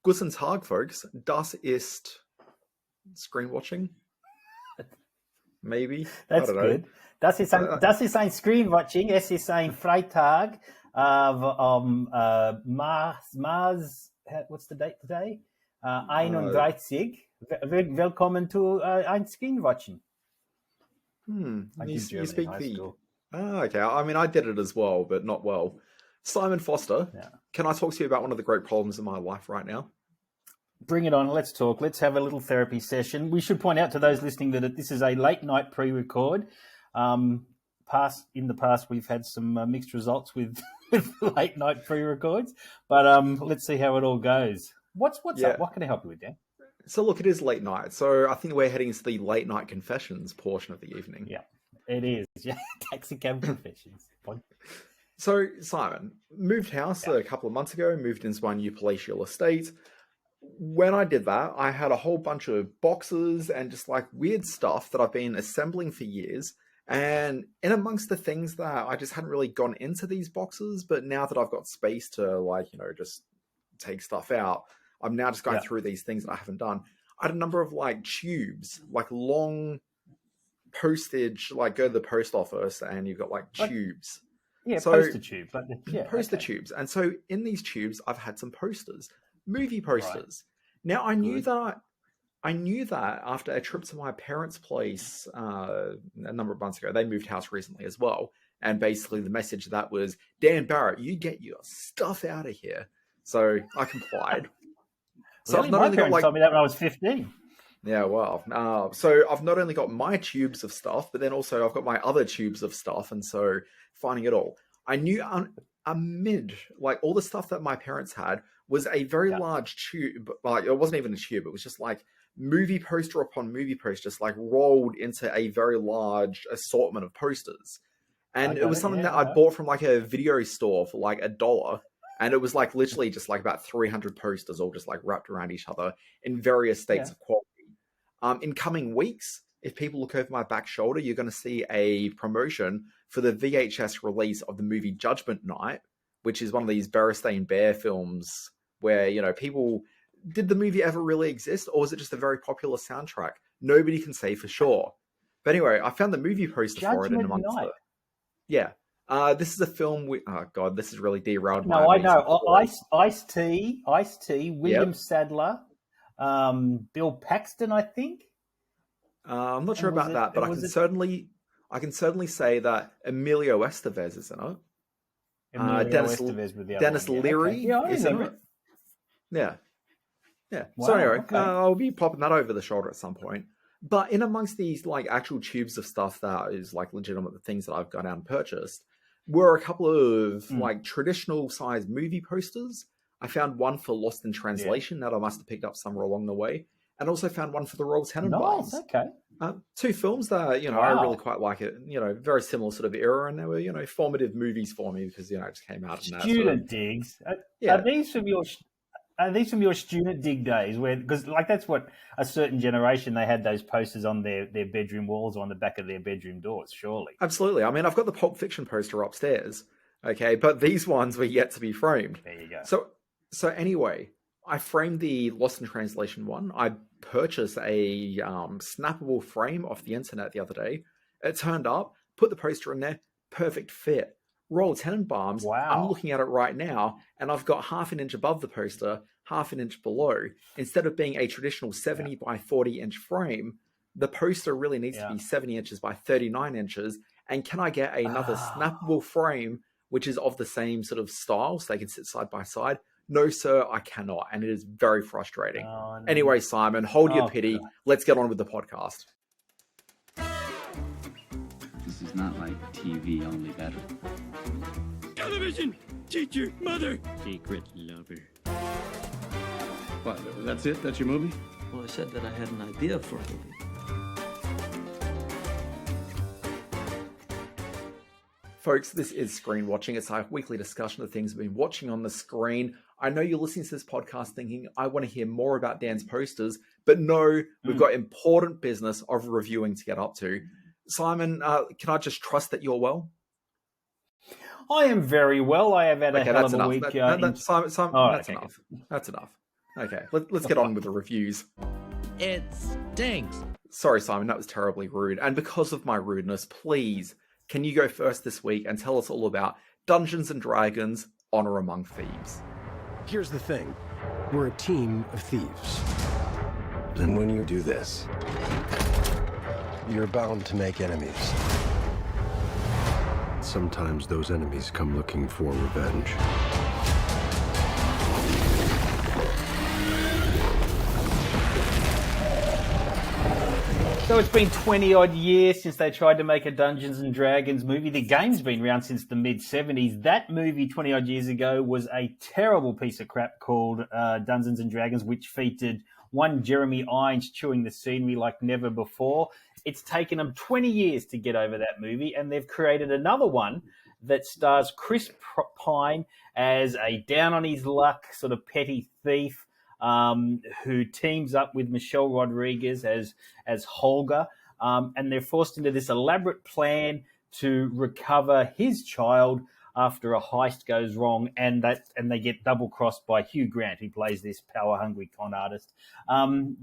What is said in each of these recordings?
Guten Tag, folks. Das ist Screenwatching. Maybe. That's good. Das ist ein Screenwatching. Es ist ein Freitag. What's the date today? 31. Willkommen to ein Screenwatching. You speak the... okay. I mean, I did it as well, but not well. Simon Foster, Can I talk to you about one of the great problems in my life right now? Bring it on. Let's talk. Let's have a little therapy session. We should point out to those listening that this is a late night pre-record. In the past, we've had some mixed results with late night pre-records, but let's see how it all goes. What's up? What can I help you with, Dan? So look, it is late night. So I think we're heading into the late night confessions portion of the evening. Yeah, it is. Yeah, taxi cab confessions. So Simon, moved house a couple of months ago, moved into my new palatial estate. When I did that, I had a whole bunch of boxes and just like weird stuff that I've been assembling for years. And in amongst the things that I just hadn't really gone into these boxes, but now that I've got space to just take stuff out, I'm now just going through these things that I haven't done. I had a number of like tubes, like long postage, like go to the post office and you've got like tubes. Yeah, so, poster tube. Poster tubes. And so in these tubes, I've had some posters. Movie posters. Right. Now I knew that after a trip to my parents' place a number of months ago. They moved house recently as well, and basically the message of that was, Dan Barrett, you get your stuff out of here. So I complied. So really? My parents told me that when I was 15. Yeah, well, so I've not only got my tubes of stuff, but then also I've got my other tubes of stuff, and so finding it all, I knew amid like all the stuff that my parents had was a very large tube. Like it wasn't even a tube; it was just like movie poster upon movie poster, just like rolled into a very large assortment of posters. And it was something that I bought from like a video store for like $1. And it was like literally just like about 300 posters all just like wrapped around each other in various states of quality. In coming weeks, if people look over my back shoulder, you're going to see a promotion for the VHS release of the movie Judgment Night, which is one of these Berenstain Bear films where, people, did the movie ever really exist, or was it just a very popular soundtrack? Nobody can say for sure. But anyway, I found the movie poster for it in amongst it. Yeah. This is a film with... Oh, God, this is really derailed. No, I know. Ice-T, William Sadler, Bill Paxton, I think. I'm not sure about that, but I can certainly say that Emilio Estevez is in it. Dennis Leary is in it. Yeah. Wow, so anyway, I'll be popping that over the shoulder at some point. But in amongst these like actual tubes of stuff that is like legitimate, the things that I've gone out and purchased, were a couple of like traditional size movie posters. I found one for Lost in Translation that I must have picked up somewhere along the way, and also found one for the Royal Tenenbaums. Nice, okay. Two films that I really quite like it. Very similar sort of era, and they were formative movies for me because it just came out. Student digs. Are these from your student dig days? Because like that's what a certain generation, they had those posters on their bedroom walls or on the back of their bedroom doors, surely. Absolutely. I mean, I've got the Pulp Fiction poster upstairs, okay, but these ones were yet to be framed. There you go. So anyway, I framed the Lost in Translation one. I purchased a snappable frame off the internet the other day. It turned up, put the poster in there, perfect fit. Royal Tenenbaums, I'm looking at it right now, and I've got half an inch above the poster, half an inch below. Instead of being a traditional 70 by 40 inch frame, the poster really needs to be 70 inches by 39 inches. And can I get another snappable frame, which is of the same sort of style, so they can sit side by side? No, sir, I cannot. And it is very frustrating. Oh, no. Anyway, Simon, hold your pity. God. Let's get on with the podcast. This is not like TV, only better. Television! Teacher! Mother! Secret lover. What, that's it? That's your movie? Well, I said that I had an idea for a movie. Folks, this is Screen Watching. It's our weekly discussion of things we've been watching on the screen. I know you're listening to this podcast thinking, I want to hear more about Dan's posters, but no, we've got important business of reviewing to get up to. Simon, can I just trust that you're well? I am very well. I have had a hell of a week. Simon, that's enough. That's enough. Okay, let's get on with the reviews. It stinks. Sorry, Simon, that was terribly rude. And because of my rudeness, please, can you go first this week and tell us all about Dungeons and Dragons: Honor Among Thieves? Here's the thing. We're a team of thieves. And when you do this, you're bound to make enemies. Sometimes those enemies come looking for revenge. So it's been 20 odd years since they tried to make a Dungeons and Dragons movie. The game's been around since the mid-70s. That movie 20 odd years ago was a terrible piece of crap called Dungeons and Dragons, which featured one Jeremy Irons chewing the scenery like never before. It's taken them 20 years to get over that movie, and they've created another one that stars Chris Pine as a down-on-his-luck sort of petty thief who teams up with Michelle Rodriguez as Holger, and they're forced into this elaborate plan to recover his child after a heist goes wrong, and they get double-crossed by Hugh Grant, who plays this power-hungry con artist.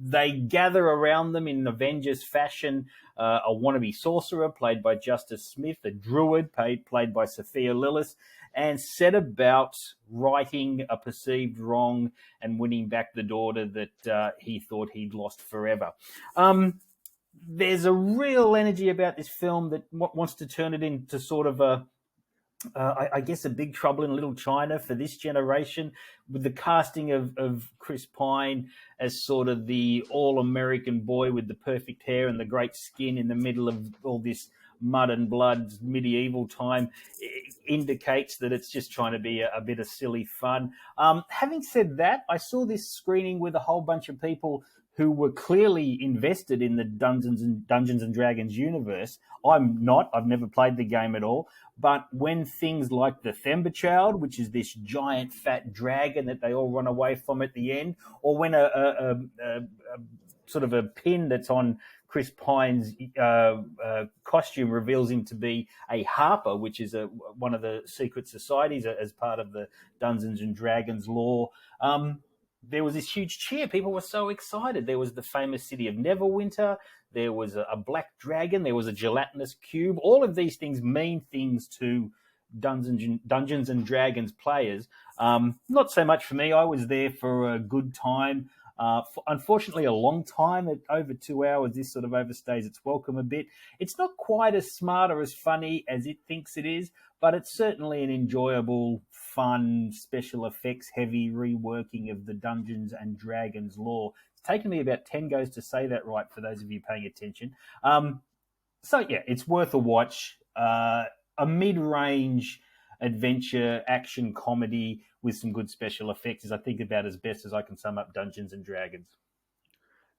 They gather around them in Avengers fashion, a wannabe sorcerer played by Justice Smith, a druid played by Sophia Lillis, and set about righting a perceived wrong and winning back the daughter that he thought he'd lost forever. There's a real energy about this film that wants to turn it into sort of I guess a Big Trouble in Little China for this generation, with the casting of Chris Pine as sort of the all-American boy with the perfect hair and the great skin in the middle of all this mud and blood medieval time. Indicates that it's just trying to be a bit of silly fun. Having said that, I saw this screening with a whole bunch of people who were clearly invested in the Dungeons and Dragons universe. I'm not. I've never played the game at all. But when things like the Themberchild, which is this giant fat dragon that they all run away from at the end, or when a sort of a pin that's on Chris Pine's costume reveals him to be a harper, which is one of the secret societies as part of the Dungeons and Dragons lore. There was this huge cheer. People were so excited. There was the famous city of Neverwinter. There was a black dragon. There was a gelatinous cube. All of these things mean things to Dungeons and Dragons players. Not so much for me. I was there for a good time. Unfortunately, a long time at over 2 hours. This sort of overstays its welcome a bit. It's not quite as smart or as funny as it thinks it is, but it's certainly an enjoyable, fun, special effects heavy reworking of the Dungeons and Dragons lore. It's taken me about 10 goes to say that right, for those of you paying attention. So yeah, it's worth a watch. A mid-range adventure action comedy with some good special effects is, I think, about as best as I can sum up Dungeons and Dragons.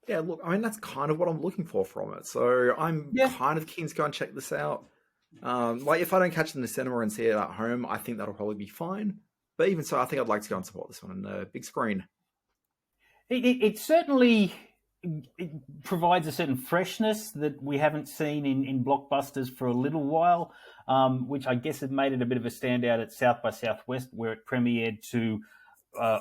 Yeah, look, I mean, that's kind of what I'm looking for from it. So I'm kind of keen to go and check this out. Like, if I don't catch it in the cinema and see it at home, I think that'll probably be fine. But even so, I think I'd like to go and support this one on the big screen. It certainly provides a certain freshness that we haven't seen in blockbusters for a little while, which I guess had made it a bit of a standout at South by Southwest, where it premiered to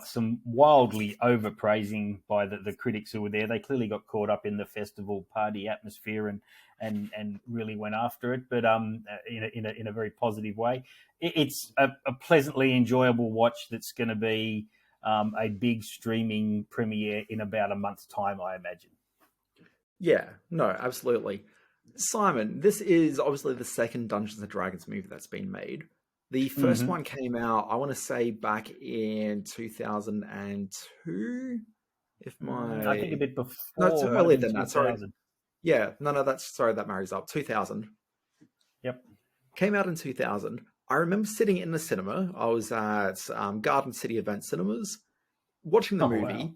some wildly overpraising by the critics who were there. They clearly got caught up in the festival party atmosphere and really went after it, but in a very positive way. It's a pleasantly enjoyable watch that's going to be a big streaming premiere in about a month's time, I imagine. Yeah, no, absolutely. Simon, this is obviously the second Dungeons & Dragons movie that's been made. The first one came out, I want to say, back in 2002. I think a bit before. No, it's earlier than that, 2000. sorry. Yeah, no, that marries up. 2000. Yep. Came out in 2000. I remember sitting in the cinema. I was at Garden City Event Cinemas, watching the movie. Wow.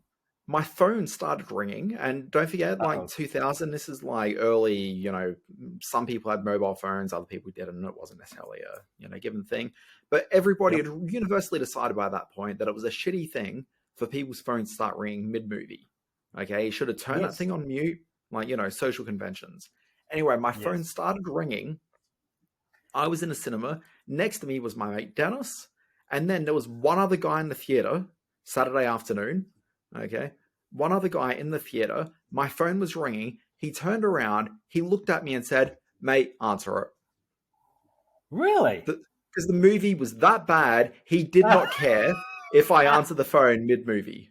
My phone started ringing, and don't forget, like 2000, this is like early, some people had mobile phones, other people didn't. It wasn't necessarily a, given thing. But everybody had universally decided by that point that it was a shitty thing for people's phones to start ringing mid-movie. Okay, you should have turned that thing on mute, like, social conventions. Anyway, my phone started ringing. I was in a cinema. Next to me was my mate Dennis. And then there was one other guy in the theater, Saturday afternoon. Okay. One other guy in the theater, my phone was ringing. He turned around, he looked at me and said, "Mate, answer it." Really? Because the movie was that bad, he did not care if I answered the phone mid-movie.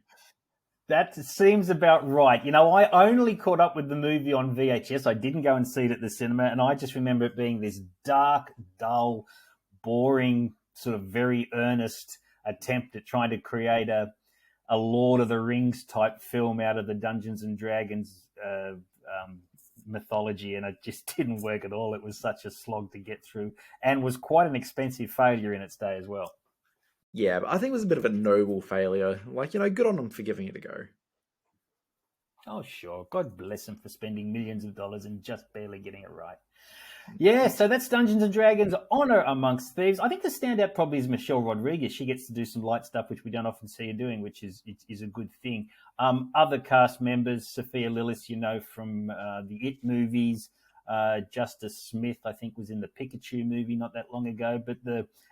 That seems about right. You know, I only caught up with the movie on VHS. I didn't go and see it at the cinema, and I just remember it being this dark, dull, boring, sort of very earnest attempt at trying to create a Lord of the Rings type film out of the Dungeons and Dragons mythology, and it just didn't work at all. It was such a slog to get through and was quite an expensive failure in its day as well. Yeah, but I think it was a bit of a noble failure. Like, you know, good on them for giving it a go. Oh, sure. God bless them for spending millions of dollars and just barely getting it right. Yeah, so that's Dungeons and Dragons: Honor Amongst Thieves. I think the standout probably is Michelle Rodriguez. She gets to do some light stuff, which we don't often see her doing, which is a good thing. Other cast members, Sophia Lillis, you know, from the It movies. Justice Smith, I think, was in the Pikachu movie not that long ago.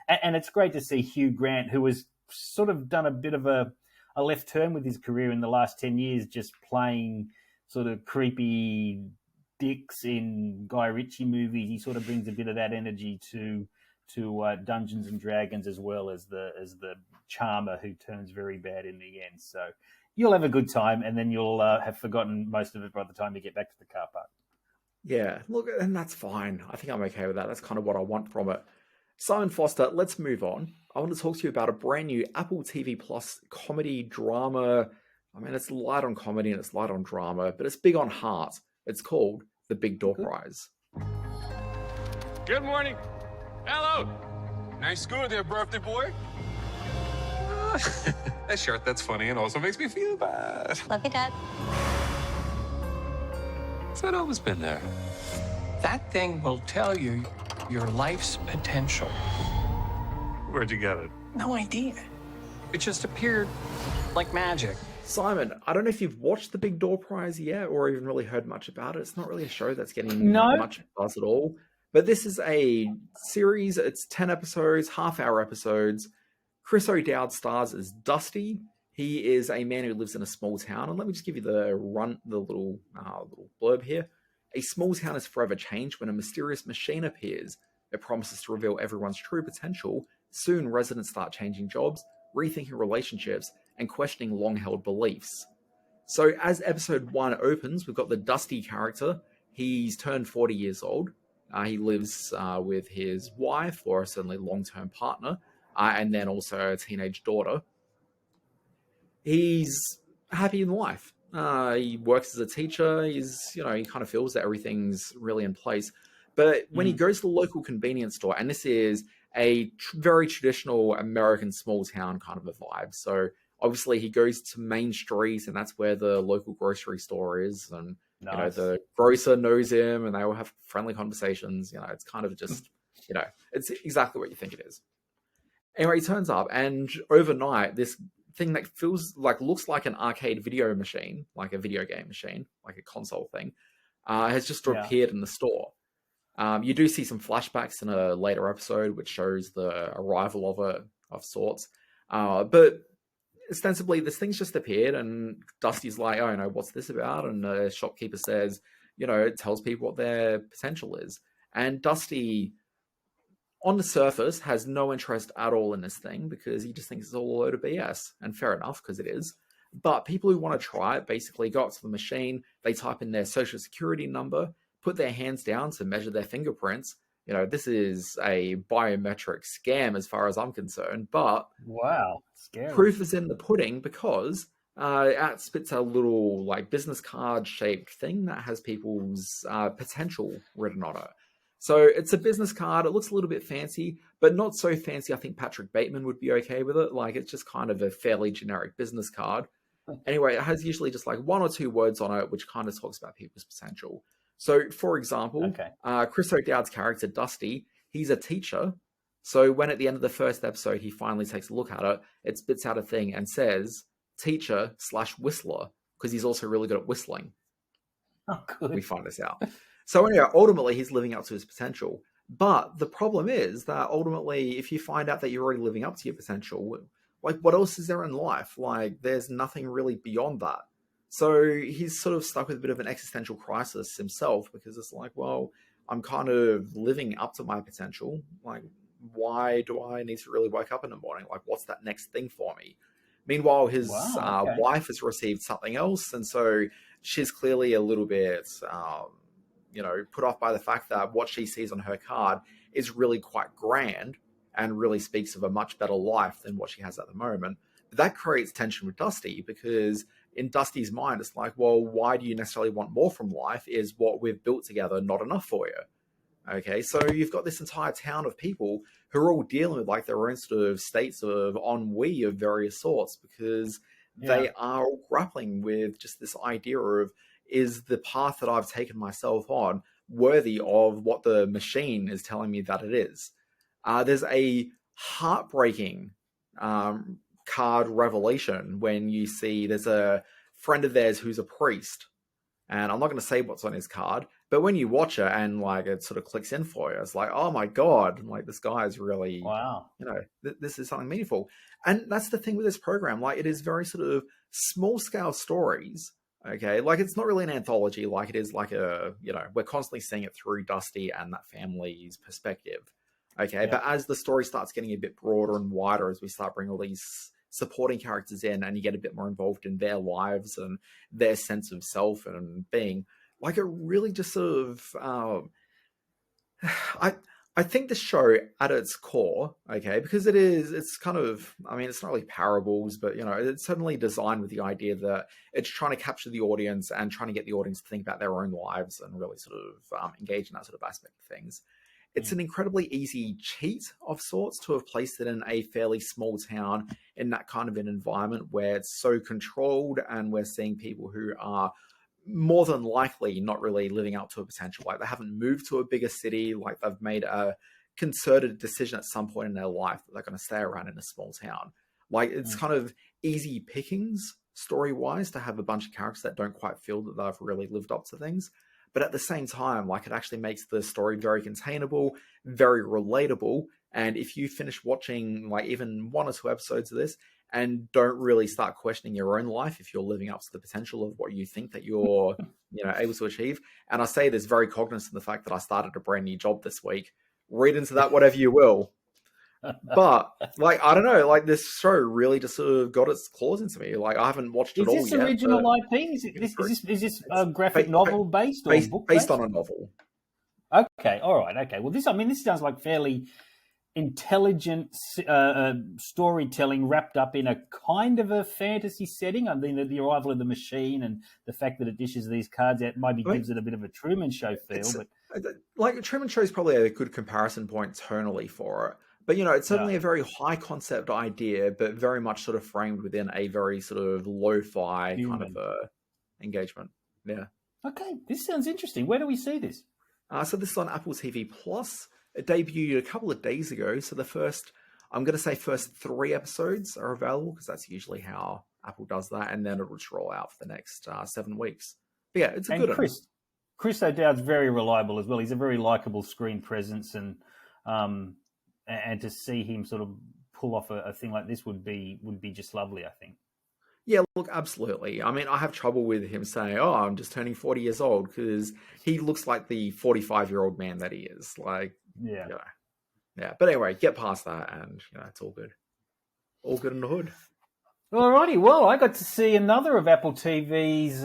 And it's great to see Hugh Grant, who has sort of done a bit of a left turn with his career in the last 10 years, just playing sort of creepy dicks in Guy Ritchie movies. He sort of brings a bit of that energy to Dungeons and Dragons, as well as the charmer who turns very bad in the end. So you'll have a good time, and then you'll have forgotten most of it by the time you get back to the car park. Yeah, look, and that's fine. I think I'm okay with that. That's kind of what I want from it. Simon Foster, let's move on. I want to talk to you about a brand new Apple TV Plus comedy drama. I mean, it's light on comedy and it's light on drama, but it's big on heart. It's called The Big Door Prize. Good morning. Hello. Nice school there, birthday boy. That shirt, that's funny and also makes me feel bad. Love you, Dad. It's not always been there. That thing will tell you your life's potential. Where'd you get it? No idea. It just appeared like magic. Simon, I don't know if you've watched The Big Door Prize yet or even really heard much about it. It's not really a show that's getting much buzz at all. But this is a series. It's 10 episodes, half-hour episodes. Chris O'Dowd stars as Dusty. He is a man who lives in a small town. And let me just give you the little blurb here. A small town is forever changed when a mysterious machine appears. It promises to reveal everyone's true potential. Soon, residents start changing jobs, rethinking relationships, and questioning long-held beliefs. So as episode 1 opens, we've got the Dusty character. He's turned 40 years old. He lives with his wife, or certainly long-term partner, and then also a teenage daughter. He's happy in life. He works as a teacher. He kind of feels that everything's really in place. But when he goes to the local convenience store, and this is a very traditional American small town kind of a vibe. So obviously he goes to Main Street, and that's where the local grocery store is. And nice. The grocer knows him, and they all have friendly conversations. It's kind of just, it's exactly what you think it is. Anyway, he turns up, and overnight, this thing that looks like an arcade video machine, like a video game machine, like a console thing, has just appeared in the store. You do see some flashbacks in a later episode, which shows the arrival of it of sorts. But ostensibly, this thing's just appeared, and Dusty's like, "Oh, what's this about?" And the shopkeeper says, it tells people what their potential is. And Dusty, on the surface, has no interest at all in this thing because he just thinks it's all a load of BS. And fair enough, because it is. But people who want to try it basically go up to the machine, they type in their social security number, put their hands down to measure their fingerprints. This is a biometric scam as far as I'm concerned. But wow, scary. Proof is in the pudding because it spits out a little business card shaped thing that has people's potential written on it. So it's a business card. It looks a little bit fancy, but not so fancy. I think Patrick Bateman would be okay with it. It's just kind of a fairly generic business card. Anyway, it has usually just 1 or 2 words on it, which kind of talks about people's potential. So, for example, Chris O'Dowd's character, Dusty, he's a teacher. So when at the end of the first episode, he finally takes a look at it, it spits out a thing and says, teacher/whistler, because he's also really good at whistling. Oh, good. We find this out. So anyway, ultimately, he's living up to his potential. But the problem is that ultimately, if you find out that you're already living up to your potential, Like, what else is there in life? Like, there's nothing really beyond that. So he's sort of stuck with a bit of an existential crisis himself, because it's like, well, I'm kind of living up to my potential. Like, why do I need to really wake up in the morning? Like, what's that next thing for me? Meanwhile, his wife has received something else, and so she's clearly a little bit, put off by the fact that what she sees on her card is really quite grand and really speaks of a much better life than what she has at the moment. But that creates tension with Dusty, because in Dusty's mind, it's like, well, why do you necessarily want more from life? Is what we've built together not enough for you? Okay, so you've got this entire town of people who are all dealing with like their own sort of states of ennui of various sorts, because they are all grappling with just this idea of, is the path that I've taken myself on worthy of what the machine is telling me that it is? There's a heartbreaking card revelation when you see there's a friend of theirs who's a priest, and I'm not going to say what's on his card, but when you watch it and like it sort of clicks in for you, it's like, oh my god, like this guy is really, wow, this is something meaningful. And that's the thing with this program, like it is very sort of small scale stories. Okay, like it's not really an anthology, like it is like we're constantly seeing it through Dusty and that family's perspective. Okay, but as the story starts getting a bit broader and wider, as we start bringing all these supporting characters in and you get a bit more involved in their lives and their sense of self and being, like it really just sort of, I think the show at its core, okay, because it's kind of, I mean, it's not really parables, but, it's certainly designed with the idea that it's trying to capture the audience and trying to get the audience to think about their own lives and really sort of engage in that sort of aspect of things. It's an incredibly easy cheat of sorts to have placed it in a fairly small town in that kind of an environment where it's so controlled, and we're seeing people who are more than likely not really living up to a potential. Like they haven't moved to a bigger city, like they've made a concerted decision at some point in their life that they're going to stay around in a small town. Like it's kind of easy pickings story-wise to have a bunch of characters that don't quite feel that they've really lived up to things. But at the same time, like it actually makes the story very containable, very relatable. And if you finish watching like even 1 or 2 episodes of this and don't really start questioning your own life, if you're living up to the potential of what you think that you're, able to achieve. And I say this very cognizant of the fact that I started a brand new job this week. Read into that whatever you will. But like, I don't know, like this show really just sort of got its claws into me. Like I haven't watched it all yet. Is this original IP? Is this a graphic novel based or book based on a novel? Okay, all right, okay. Well, this sounds like fairly intelligent storytelling wrapped up in a kind of a fantasy setting. I mean, the arrival of the machine and the fact that it dishes these cards out maybe gives it a bit of a Truman Show feel. But like Truman Show is probably a good comparison point tonally for it. But, it's certainly a very high concept idea, but very much sort of framed within a very sort of lo-fi kind of engagement. Yeah. Okay, this sounds interesting. Where do we see this? So this is on Apple TV Plus. It debuted a couple of days ago. So the first 3 episodes are available, because that's usually how Apple does that. And then it'll just roll out for the next 7 weeks. But yeah, it's a good one. Chris O'Dowd's very reliable as well. He's a very likable screen presence, and to see him sort of pull off a thing like this would be just lovely, I think. Yeah, look, absolutely. I mean, I have trouble with him saying, oh, I'm just turning 40 years old, because he looks like the 45-year-old man that he is. Like, yeah. But anyway, get past that and, it's all good. All good in the hood. Alrighty, well, I got to see another of Apple TV's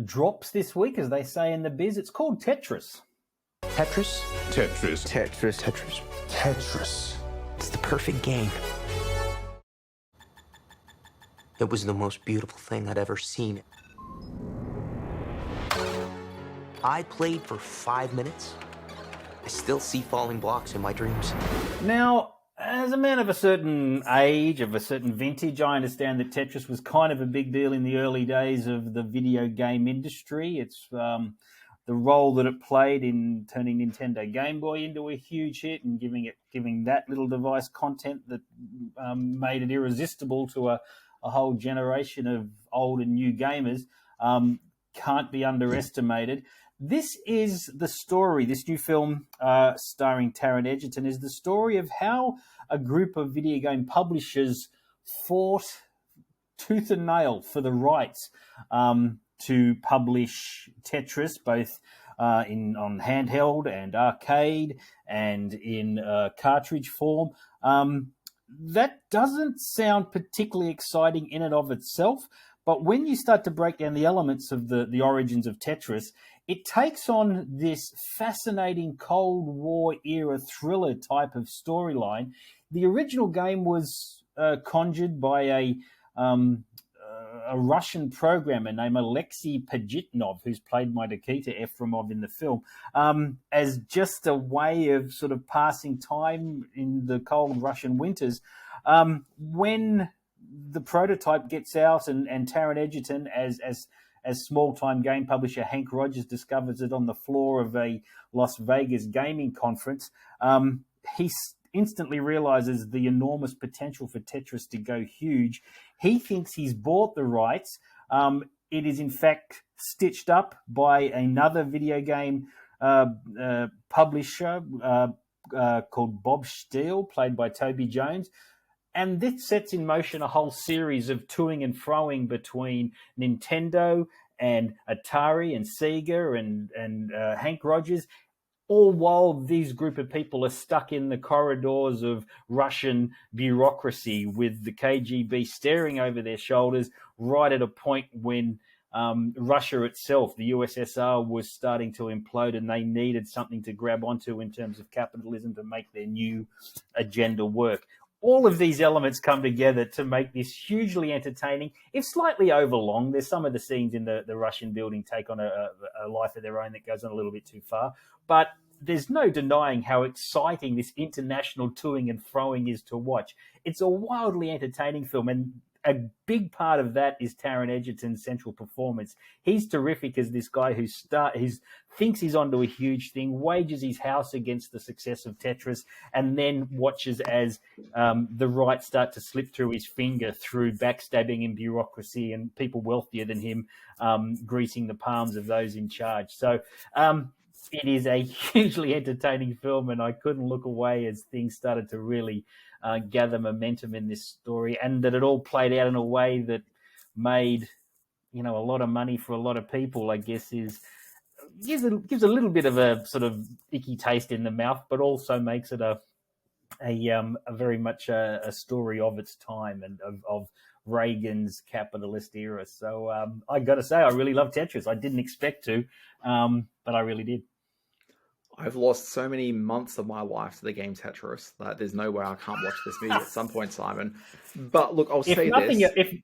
drops this week, as they say in the biz. It's called Tetris. Tetris? Tetris. Tetris. Tetris. Tetris. It's the perfect game. It was the most beautiful thing I'd ever seen. I played for 5 minutes. I still see falling blocks in my dreams. Now, as a man of a certain age, of a certain vintage, I understand that Tetris was kind of a big deal in the early days of the video game industry. It's the role that it played in turning Nintendo Game Boy into a huge hit and giving that little device content that made it irresistible to a whole generation of old and new gamers, can't be underestimated. This is the story, this new film starring Taron Egerton, is the story of how a group of video game publishers fought tooth and nail for the rights to publish Tetris, both on handheld and arcade and in cartridge form. That doesn't sound particularly exciting in and of itself, but when you start to break down the elements of the origins of Tetris, it takes on this fascinating Cold War era thriller type of storyline. The original game was conjured by a Russian programmer named Alexei Pajitnov, who's played by Nikita Efremov in the film, as just a way of sort of passing time in the cold Russian winters. When the prototype gets out and Taron Egerton, as small-time game publisher Hank Rogers discovers it on the floor of a Las Vegas gaming conference, he instantly realizes the enormous potential for Tetris to go huge. He thinks he's bought the rights. It is, in fact, stitched up by another video game publisher called Bob Steele, played by Toby Jones. And this sets in motion a whole series of toing and froing between Nintendo and Atari and Sega and Hank Rogers, all while these group of people are stuck in the corridors of Russian bureaucracy with the KGB staring over their shoulders right at a point when Russia itself, the USSR, was starting to implode and they needed something to grab onto in terms of capitalism to make their new agenda work. All of these elements come together to make this hugely entertaining, if slightly overlong. There's some of the scenes in the Russian building take on a life of their own that goes on a little bit too far. But there's no denying how exciting this international toing and froing is to watch. It's a wildly entertaining film, and a big part of that is Taron Egerton's central performance. He's terrific as this guy who thinks he's onto a huge thing, wages his house against the success of Tetris, and then watches as the rights start to slip through his finger through backstabbing and bureaucracy and people wealthier than him greasing the palms of those in charge. So it is a hugely entertaining film, and I couldn't look away as things started to really gather momentum in this story, and that it all played out in a way that made, a lot of money for a lot of people, I guess, gives a little bit of a sort of icky taste in the mouth, but also makes it a very much a story of its time and of Reagan's capitalist era. So I got to say, I really love Tetris. I didn't expect to, but I really did. I've lost so many months of my life to the game Tetris that there's no way I can't watch this movie at some point, Simon. But look, I'll say this.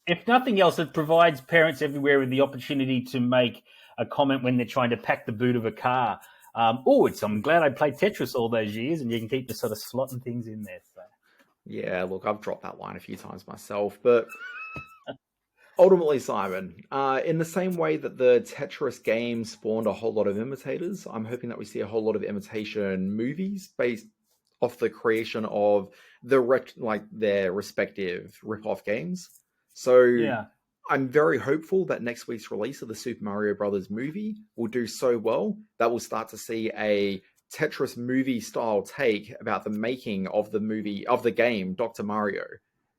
If nothing else, it provides parents everywhere with the opportunity to make a comment when they're trying to pack the boot of a car. I'm glad I played Tetris all those years, and you can keep the sort of slotting things in there. So. Yeah, look, I've dropped that line a few times myself, but ultimately, Simon, in the same way that the Tetris game spawned a whole lot of imitators, I'm hoping that we see a whole lot of imitation movies based off the creation of their respective rip-off games. So yeah. I'm very hopeful that next week's release of the Super Mario Brothers movie will do so well that we'll start to see a Tetris movie style take about the making of the game Dr. Mario.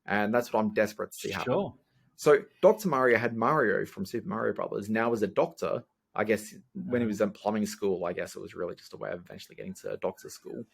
And that's what I'm desperate to see happen. Sure. So Dr. Mario had Mario from Super Mario Brothers. Now as a doctor, I guess when he was in plumbing school, I guess it was really just a way of eventually getting to doctor school.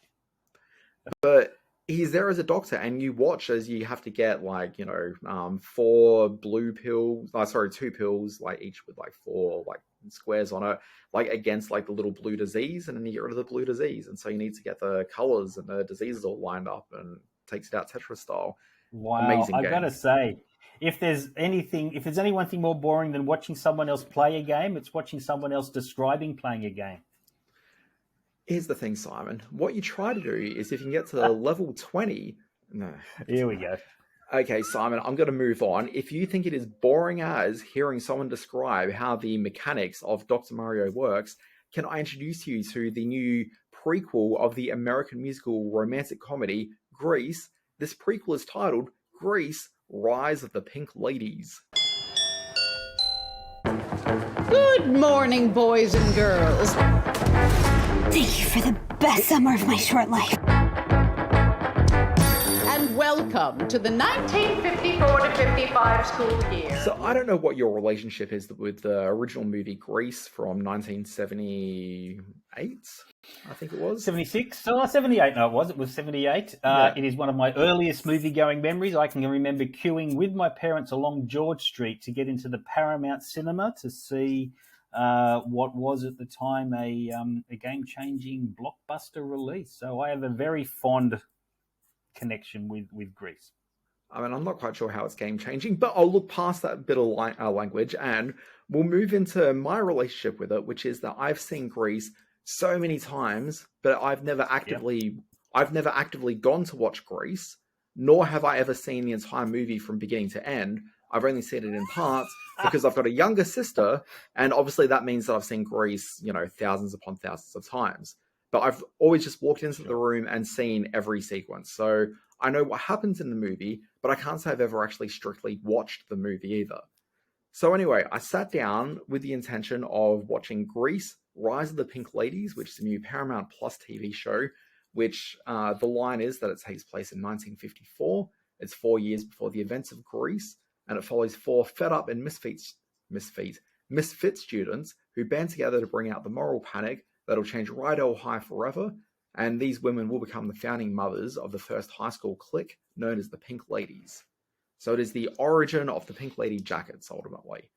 But he's there as a doctor, and you watch as you have to get 4 blue pills, 2 pills, each with 4 squares on it, against the little blue disease, and then you get rid of the blue disease. And so you need to get the colors and the diseases all lined up, and takes it out Tetris style. Wow. Amazing game. I gotta say, if there's any one thing more boring than watching someone else play a game, it's watching someone else describing playing a game. Here's the thing, Simon. What you try to do is if you can get to level 20... No. Here we go. Okay, Simon, I'm going to move on. If you think it is boring as hearing someone describe how the mechanics of Dr. Mario works, can I introduce you to the new prequel of the American musical romantic comedy, Grease? This prequel is titled Grease, Rise of the Pink Ladies. Good morning, boys and girls. Thank you for the best summer of my short life. And welcome to the 1954 to 55 school year. So I don't know what your relationship is with the original movie Grease from 1978, I think it was. 76? Oh, 78, no, it was. It was 78. It is one of my earliest movie-going memories. I can remember queuing with my parents along George Street to get into the Paramount cinema to see what was at the time a game-changing blockbuster release. So I have a very fond connection with Grease. I mean, I'm not quite sure how it's game-changing, but I'll look past that bit of language and we'll move into my relationship with it, which is that I've seen Grease so many times, but I've never actively gone to watch Grease, nor have I ever seen the entire movie from beginning to end. I've only seen it in parts because I've got a younger sister, and obviously that means that I've seen Grease, thousands upon thousands of times. But I've always just walked into the room and seen every sequence. So I know what happens in the movie, but I can't say I've ever actually strictly watched the movie either. So anyway, I sat down with the intention of watching Grease, Rise of the Pink Ladies, which is a new Paramount Plus TV show, which the line is that it takes place in 1954. It's 4 years before the events of Grease, and it follows 4 fed-up and misfit students who band together to bring out the moral panic that'll change Rydell High forever, and these women will become the founding mothers of the first high school clique known as the Pink Ladies. So it is the origin of the Pink Lady Jackets, ultimately.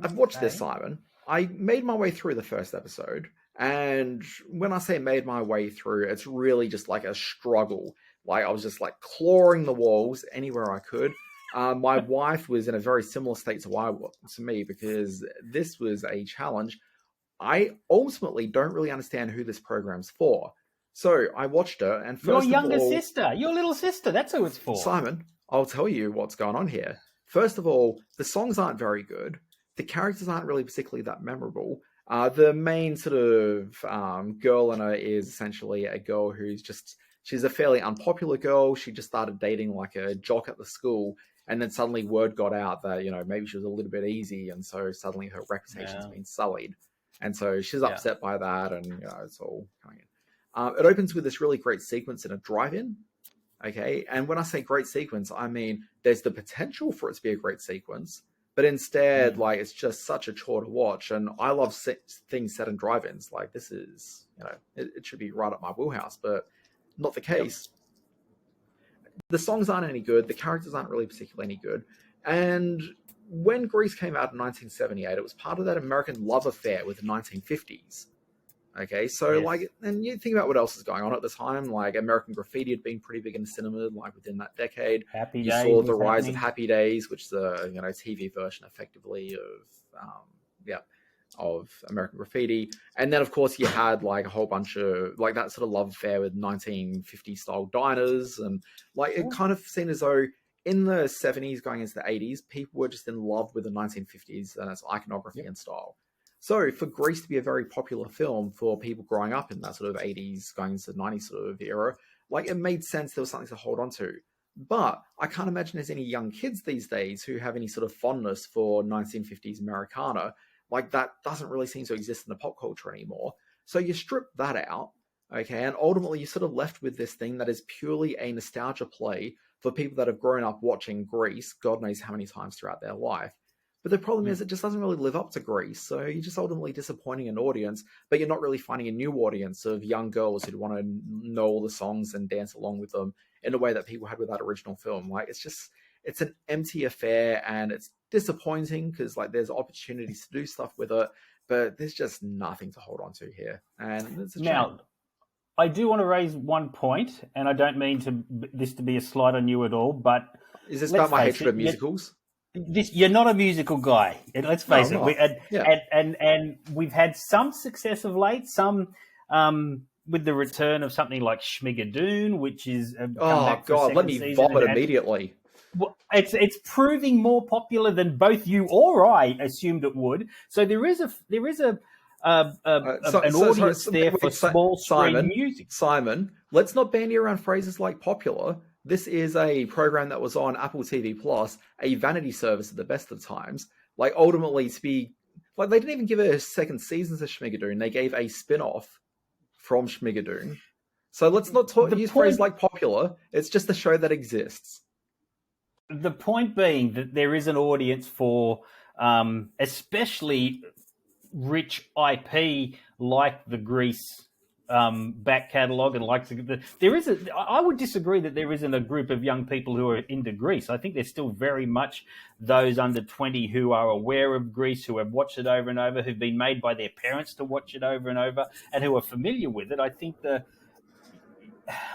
I've watched this, Simon. I made my way through the first episode, and when I say made my way through, it's really just like a struggle. Like, I was just like clawing the walls anywhere I could. My wife was in a very similar state to me, because this was a challenge. I ultimately don't really understand who this program's for. So I watched it, and first your younger sister, your little sister, that's who it's for. Simon, I'll tell you what's going on here. First of all, the songs aren't very good. The characters aren't really particularly that memorable. The main sort of girl in it is essentially a girl she's a fairly unpopular girl. She just started dating like a jock at the school, and then suddenly word got out that, maybe she was a little bit easy, and so suddenly her reputation's been sullied. And so she's upset by that, and it's all coming in. It opens with this really great sequence in a drive-in, okay? And when I say great sequence, I mean there's the potential for it to be a great sequence, but instead, it's just such a chore to watch. And I love things set in drive-ins. Like, this is, it should be right up my wheelhouse, but not the case. The songs aren't any good. The characters aren't really particularly any good. And when Grease came out in 1978, it was part of that American love affair with the 1950s. Okay, so and you think about what else is going on at the time. Like, American Graffiti had been pretty big in the cinema, within that decade. You saw the rise of Happy Days, which is a TV version, effectively, of American Graffiti. And then, of course, you had a whole bunch of that sort of love affair with 1950s style diners, and it kind of seemed as though in the 70s going into the 80s, people were just in love with the 1950s and its iconography and style. So for Grease to be a very popular film for people growing up in that sort of 80s going into the 90s sort of era, it made sense there was something to hold on to. But I can't imagine there's any young kids these days who have any sort of fondness for 1950s Americana. That doesn't really seem to exist in the pop culture anymore. So you strip that out, okay, and ultimately you're sort of left with this thing that is purely a nostalgia play for people that have grown up watching Grease, God knows how many times throughout their life. But the problem is it just doesn't really live up to Grease. So you're just ultimately disappointing an audience, but you're not really finding a new audience of young girls who'd want to know all the songs and dance along with them in a way that people had with that original film. It's an empty affair, and it's disappointing because there's opportunities to do stuff with it, but there's just nothing to hold on to here. And it's a shame. Now, I do want to raise one point, and I don't mean this to be a slight on you at all, but is this about my hatred of musicals? You're not a musical guy. Let's face it. And we've had some success of late. Some with the return of something like Schmigadoon, which is let me vomit immediately. Well, it's proving more popular than both you or I assumed it would. So there is an audience there for small screen music. Simon, let's not bandy around phrases like popular. This is a program that was on Apple TV Plus, a vanity service at the best of times. Ultimately, to be they didn't even give it a second season to Schmigadoon. They gave a spin-off from Schmigadoon. So let's not use phrase like popular. It's just a show that exists. The point being that there is an audience for especially rich IP like the Grease back catalogue, and like I would disagree that there isn't a group of young people who are into Grease. I think there's still very much those under 20 who are aware of Grease, who have watched it over and over, who've been made by their parents to watch it over and over, and who are familiar with it. I think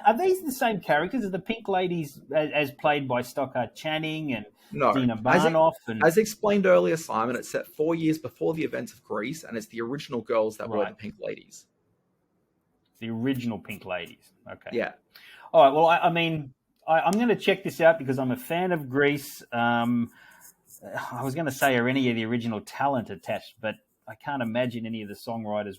are these the same characters? Are the Pink Ladies as played by Stockard Channing and Dina Barnoff? As explained earlier, Simon, it's set 4 years before the events of Grease, and it's the original girls that were the Pink Ladies. The original Pink Ladies. Okay. Yeah. All right. Well, I mean, I'm going to check this out because I'm a fan of Grease. I was going to say, are any of the original talent attached, but I can't imagine any of the songwriters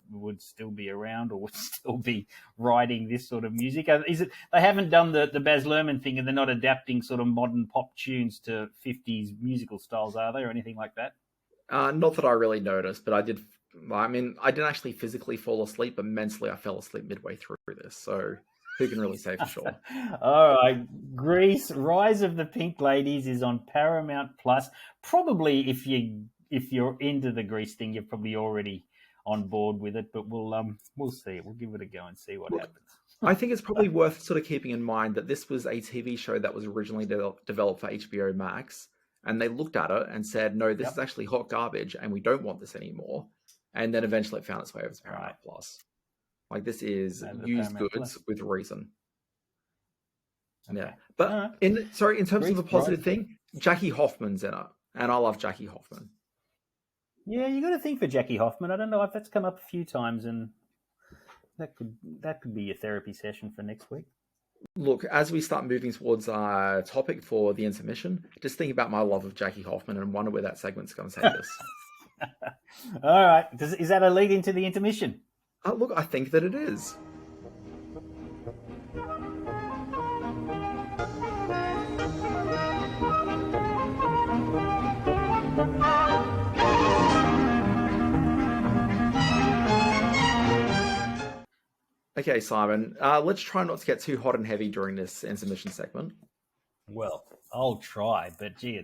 would still be around or would still be writing this sort of music. Is it they haven't done the Baz Luhrmann thing, and they're not adapting sort of modern pop tunes to 50s musical styles, are they, or anything like that? Not that I really noticed, but I did. I mean, I didn't actually physically fall asleep, but mentally I fell asleep midway through this. So who can really say for sure? All right. Grease, Rise of the Pink Ladies is on Paramount Plus. Probably if you're into the Grease thing, you're probably already on board with it, but we'll see. We'll give it a go and see what happens. I think it's probably worth sort of keeping in mind that this was a TV show that was originally developed for HBO Max, and they looked at it and said, no, this is actually hot garbage and we don't want this anymore. And then eventually it found its way over to Paramount Plus. Like, this is used goods with reason. Okay. Yeah. But in terms of a positive thing, Jackie Hoffman's in it. And I love Jackie Hoffman. Yeah, you got to think for Jackie Hoffman. I don't know if that's come up a few times, and that could be your therapy session for next week. Look, as we start moving towards our topic for the intermission, just think about my love of Jackie Hoffman and wonder where that segment's going to take us. All right. Is that a lead into the intermission? Look, I think that it is. Okay, Simon, let's try not to get too hot and heavy during this intermission segment. Well, I'll try, but gee,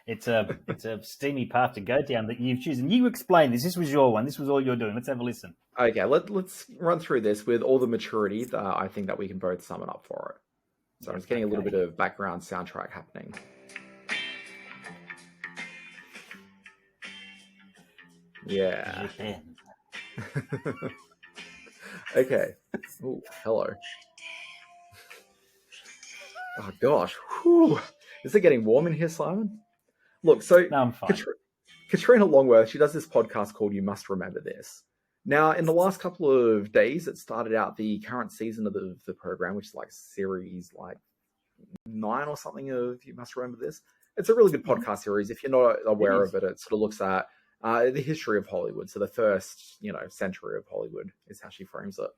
it's a steamy path to go down that you've chosen. You explain this. This was your one. This was all you're doing. Let's have a listen. Okay, let's run through this with all the maturity that I think that we can both sum it up for it. So I'm just getting a little bit of background soundtrack happening. Yeah. Okay. Oh, hello. Oh gosh. Whew. Is it getting warm in here, Simon? Look, so no, I'm fine. Katrina Longworth, she does this podcast called You Must Remember This. Now, in the last couple of days, it started out the current season of the program, which is like series 9 or something of You Must Remember This. It's a really good podcast series. If you're not aware of it, it sort of looks at the history of Hollywood. So the first, century of Hollywood is how she frames it.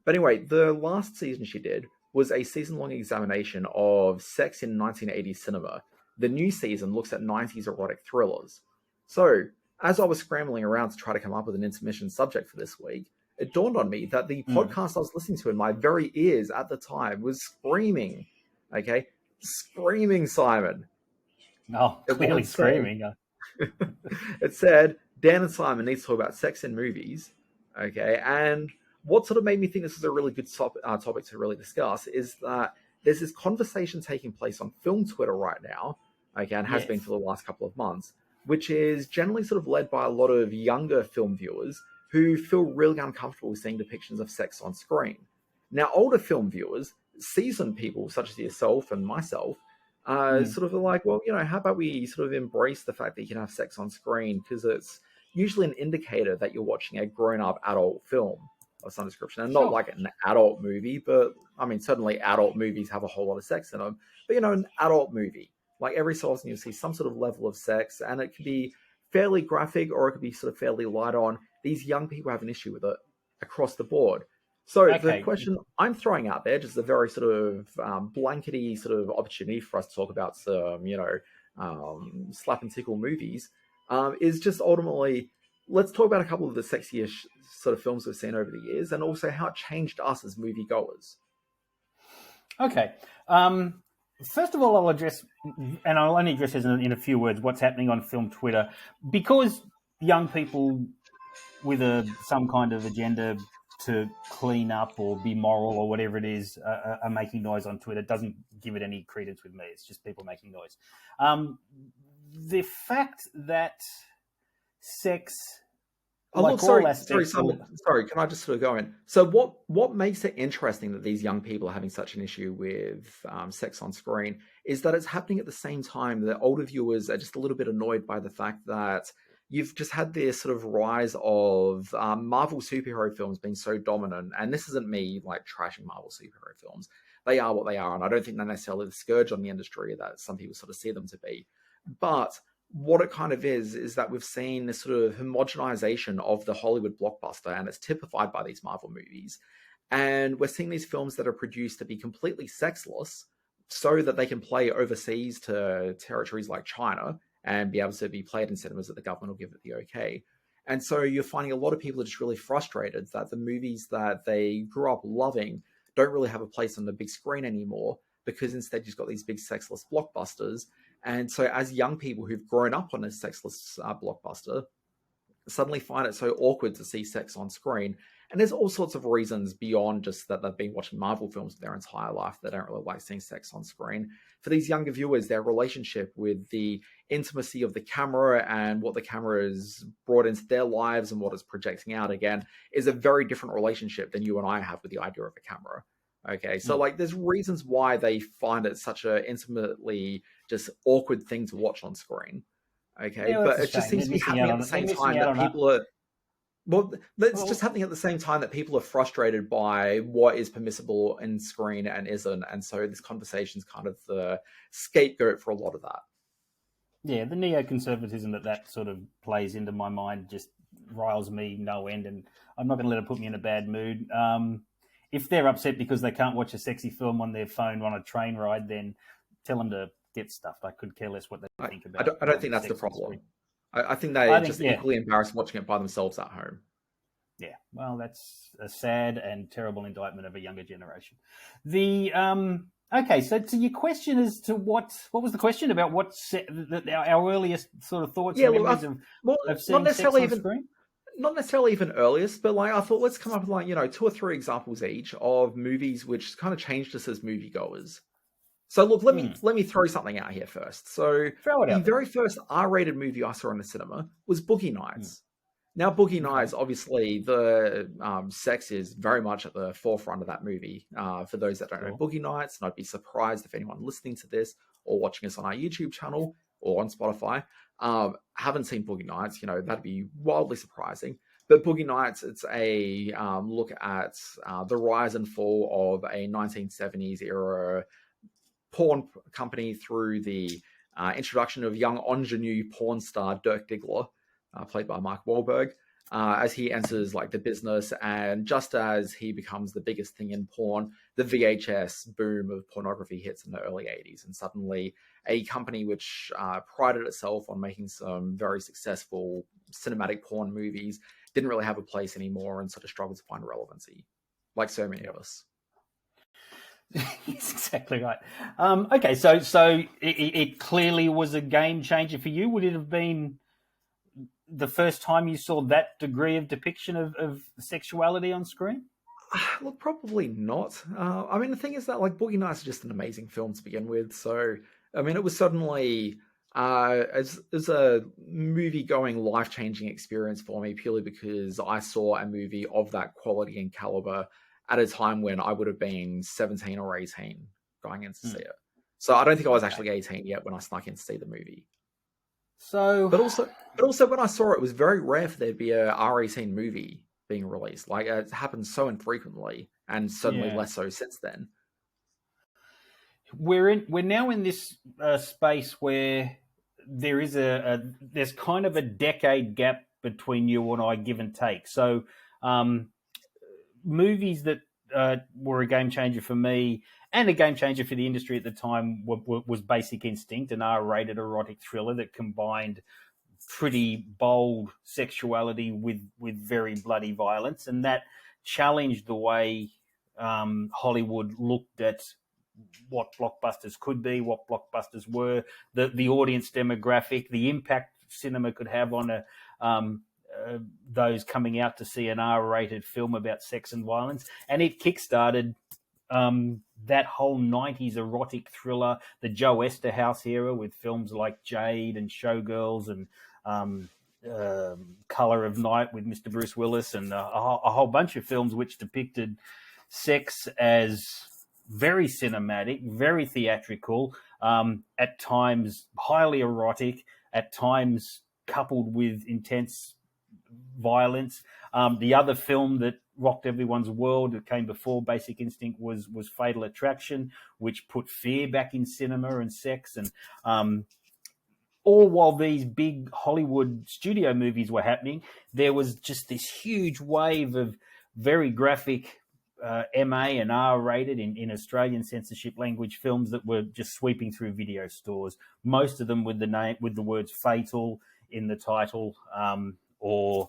But anyway, the last season she did was a season-long examination of sex in 1980s cinema. The new season looks at 90s erotic thrillers. So, as I was scrambling around to try to come up with an intermission subject for this week, it dawned on me that the podcast I was listening to in my very ears at the time was screaming. Okay? Screaming, Simon. Oh, clearly screaming. It said, Dan and Simon need to talk about sex in movies. Okay? And what sort of made me think this is a really good topic to really discuss is that there's this conversation taking place on film Twitter right now, okay, and has been for the last couple of months, which is generally sort of led by a lot of younger film viewers who feel really uncomfortable seeing depictions of sex on screen. Now, older film viewers, seasoned people such as yourself and myself, sort of like, well, how about we sort of embrace the fact that you can have sex on screen, because it's usually an indicator that you're watching a grown-up adult film of some description, and not like an adult movie, but I mean, certainly adult movies have a whole lot of sex in them, but an adult movie, like every so often you'll see some sort of level of sex, and it can be fairly graphic or it could be sort of fairly light on. These young people have an issue with it across the board. So the question I'm throwing out there, just a very sort of blankety sort of opportunity for us to talk about some, slap and tickle movies, is just ultimately, let's talk about a couple of the sexiest sort of films we've seen over the years, and also how it changed us as moviegoers. Okay. First of all, I'll address, and I'll only address this in a few words, what's happening on film Twitter. Because young people with some kind of agenda to clean up or be moral or whatever it is are making noise on Twitter doesn't give it any credence with me. It's just people making noise. The fact that sex... Sorry, can I just sort of go in? So what makes it interesting that these young people are having such an issue with sex on screen is that it's happening at the same time that older viewers are just a little bit annoyed by the fact that you've just had this sort of rise of Marvel superhero films being so dominant. And this isn't me like trashing Marvel superhero films. They are what they are. And I don't think they're necessarily the scourge on the industry that some people sort of see them to be. But what it kind of is that we've seen this sort of homogenization of the Hollywood blockbuster, and it's typified by these Marvel movies. And we're seeing these films that are produced to be completely sexless so that they can play overseas to territories like China and be able to be played in cinemas that the government will give it the okay. And so you're finding a lot of people are just really frustrated that the movies that they grew up loving don't really have a place on the big screen anymore, because instead you've got these big sexless blockbusters. And so as young people who've grown up on a sexless blockbuster suddenly find it so awkward to see sex on screen. And there's all sorts of reasons beyond just that they've been watching Marvel films their entire life. They don't really like seeing sex on screen. For these younger viewers, their relationship with the intimacy of the camera and what the camera has brought into their lives and what it's projecting out again is a very different relationship than you and I have with the idea of a camera. Okay, so like there's reasons why they find it such a intimately just awkward thing to watch on screen. Okay, yeah, but it just seems to be happening at the same time that people are... Well, it's just happening at the same time that people are frustrated by what is permissible in screen and isn't. And so this conversation is kind of the scapegoat for a lot of that. Yeah, the neoconservatism that sort of plays into my mind just riles me no end. And I'm not going to let it put me in a bad mood. If they're upset because they can't watch a sexy film on their phone on a train ride, then tell them to get stuffed. I could care less what they think about it. I don't think that's the problem. I think they're just equally embarrassed watching it by themselves at home. Yeah, well, that's a sad and terrible indictment of a younger generation. The okay, so to your question as to what was the question about our earliest sort of thoughts and memories of seeing sex on screen? Not necessarily even earliest, but like I thought, let's come up with like 2 or 3 examples each of movies which kind of changed us as moviegoers. So look, let me throw something out here first. So the very first R-rated movie I saw in the cinema was Boogie Nights. Now, Boogie Nights, obviously, the sex is very much at the forefront of that movie. For those that don't know Boogie Nights, and I'd be surprised if anyone listening to this or watching us on our YouTube channel or on Spotify haven't seen Boogie Nights. That'd be wildly surprising. But Boogie Nights, it's a look at the rise and fall of a 1970s era porn company through the introduction of young ingenue porn star Dirk Diggler, played by Mark Wahlberg, as he enters like the business. And just as he becomes the biggest thing in porn, the VHS boom of pornography hits in the early 80s. And suddenly a company which prided itself on making some very successful cinematic porn movies didn't really have a place anymore and sort of struggled to find relevancy, like so many of us. Yes, exactly right. Okay, so it clearly was a game changer for you. Would it have been the first time you saw that degree of depiction of sexuality on screen? Look, probably not. I mean, the thing is that like Boogie Nights is just an amazing film to begin with. So, I mean, it was certainly as a movie-going, life-changing experience for me, purely because I saw a movie of that quality and caliber at a time when I would have been 17 or 18 going in to see it. So I don't think I was actually 18 yet when I snuck in to see the movie. So, but also when I saw it, it was very rare for there to be a R18 movie being released. Like it happens so infrequently, and certainly less so since then. We're now in this space where there is there's kind of a decade gap between you and I, give and take. So movies that were a game changer for me and a game changer for the industry at the time was Basic Instinct, an R-rated erotic thriller that combined pretty bold sexuality with very bloody violence, and that challenged the way Hollywood looked at what blockbusters could be, what blockbusters were, the audience demographic, the impact cinema could have on those coming out to see an R-rated film about sex and violence. And it kickstarted that whole 90s erotic thriller, the Joe Esterhaus era with films like Jade and Showgirls and Color of Night with Mr. Bruce Willis, and a whole bunch of films which depicted sex as very cinematic, very theatrical, at times highly erotic, at times coupled with intense violence. The other film that rocked everyone's world that came before Basic Instinct was Fatal Attraction, which put fear back in cinema and sex. And all while these big Hollywood studio movies were happening, there was just this huge wave of very graphic MA and R-rated in Australian censorship language films that were just sweeping through video stores. Most of them with the words "fatal" in the title, or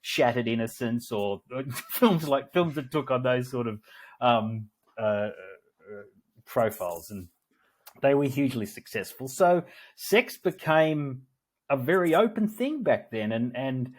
Shattered Innocence, or films that took on those sort of profiles, and they were hugely successful. So sex became a very open thing back then, and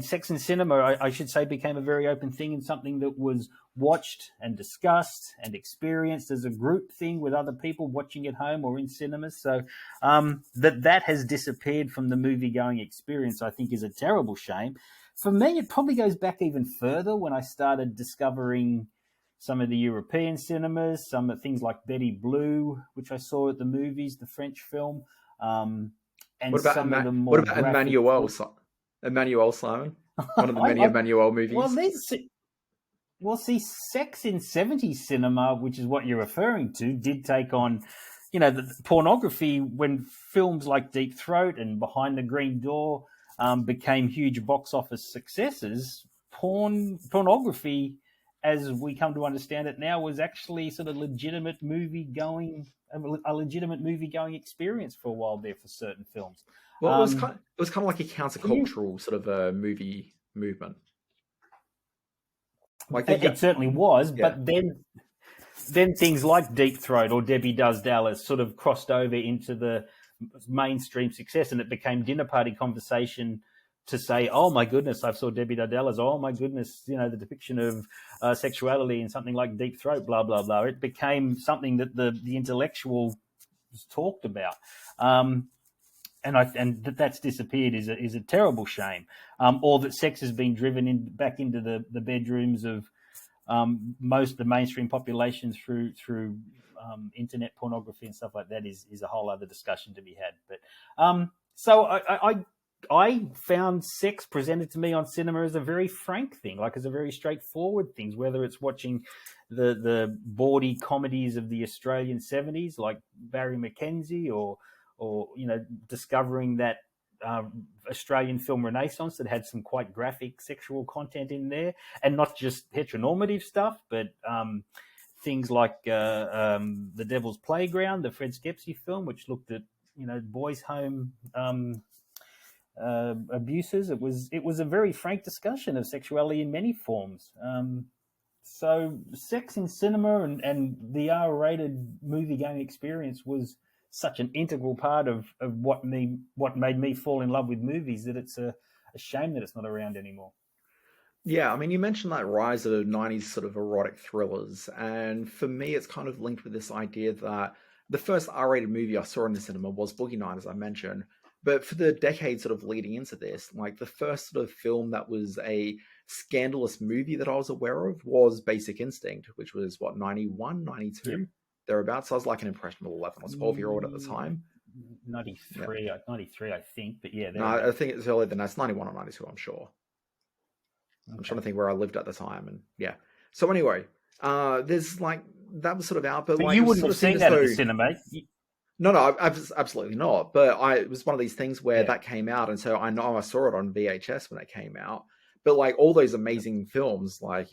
sex in cinema, I should say, became a very open thing, and something that was watched and discussed and experienced as a group thing with other people watching at home or in cinemas. So that has disappeared from the movie-going experience, I think, is a terrible shame. For me, it probably goes back even further when I started discovering some of the European cinemas, some of things like Betty Blue, which I saw at the movies, the French film. And what about Emmanuel Simon? One of the many Emmanuel movies. Well, see, sex in 70s cinema, which is what you're referring to, did take on, the pornography when films like Deep Throat and Behind the Green Door became huge box office successes. Pornography, as we come to understand it now, was actually sort of a legitimate movie-going experience for a while there for certain films. Well, it was kind of like a countercultural sort of a movie movement. Like it certainly was, yeah. But then things like Deep Throat or Debbie Does Dallas sort of crossed over into the mainstream success, and it became dinner party conversation to say, "Oh my goodness, I saw Debbie Does Dallas. Oh my goodness, the depiction of sexuality in something like Deep Throat." Blah blah blah. It became something that the intellectual talked about. And that's disappeared is a terrible shame. Or that sex has been driven back into the bedrooms of most of the mainstream population through internet pornography and stuff like that is a whole other discussion to be had. But so I found sex presented to me on cinema as a very frank thing, like as a very straightforward thing. Whether it's watching the bawdy comedies of the Australian 70s, like Barry McKenzie, or discovering that Australian film renaissance that had some quite graphic sexual content in there, and not just heteronormative stuff, but things like The Devil's Playground, the Fred Skepsey film, which looked at boys' home abuses. It was a very frank discussion of sexuality in many forms. So sex in cinema and the R-rated movie-going experience was such an integral part of what made me fall in love with movies that it's a shame that it's not around anymore. Yeah, I mean, you mentioned that rise of 90s sort of erotic thrillers, and for me it's kind of linked with this idea that the first R-rated movie I saw in the cinema was Boogie Nights, as I mentioned, but for the decades sort of leading into this, like the first sort of film that was a scandalous movie that I was aware of was Basic Instinct, which was, 91, 92? Yep. Thereabouts. I was like an impressionable 11 or 12-year-old at the time. 93, yeah. 93, I think. But yeah. No, I think it's earlier than that. It's 91 or 92, I'm sure. Okay. I'm trying to think where I lived at the time. And yeah. So anyway, there's like, that was sort of out. But like, you wouldn't have seen that at the cinema. No, absolutely not. But it was one of these things where that came out. And so I know I saw it on VHS when it came out. But like all those amazing films, like,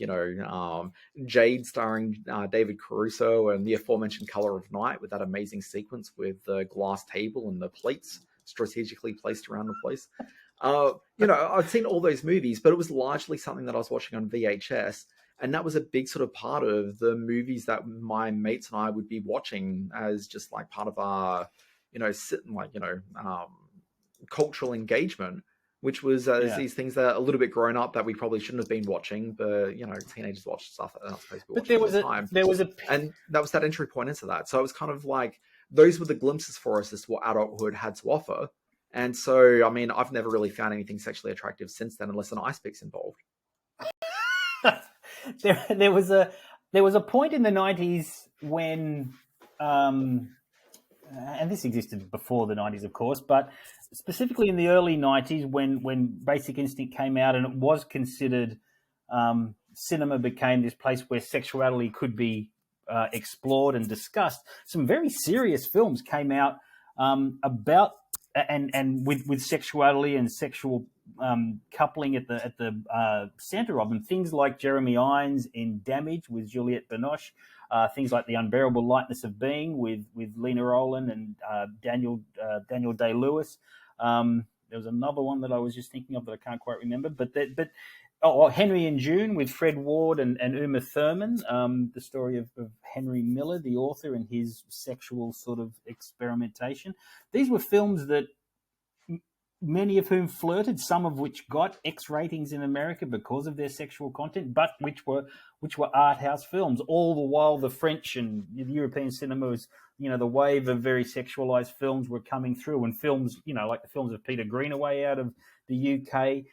Jade starring David Caruso, and the aforementioned Color of Night with that amazing sequence with the glass table and the plates strategically placed around the place. I'd seen all those movies, but it was largely something that I was watching on VHS. And that was a big sort of part of the movies that my mates and I would be watching as just like part of our, cultural engagement, which was these things that are a little bit grown up that we probably shouldn't have been watching, but teenagers watch stuff that they're not supposed to be watching at the time. And that was that entry point into that. So it was kind of like those were the glimpses for us as to what adulthood had to offer. And so, I mean, I've never really found anything sexually attractive since then, unless an ice pick's involved. There was a point in the 90s when, and this existed before the 90s, of course, but specifically in the early 90s when Basic Instinct came out and it was considered, cinema became this place where sexuality could be explored and discussed. Some very serious films came out about and with sexuality and sexual coupling at the center of them. Things like Jeremy Irons in Damage with Juliette Binoche, things like The Unbearable Lightness of Being with Lena Olin and Daniel Day-Lewis. There was another one that I was just thinking of that I can't quite remember, but Henry and June with Fred Ward and Uma Thurman, the story of Henry Miller, the author, and his sexual sort of experimentation. These were films that many of whom flirted, some of which got X ratings in America because of their sexual content, but which were art house films. All the while, the French and the European cinema was, the wave of very sexualized films were coming through, and films, like the films of Peter Greenaway out of the UK,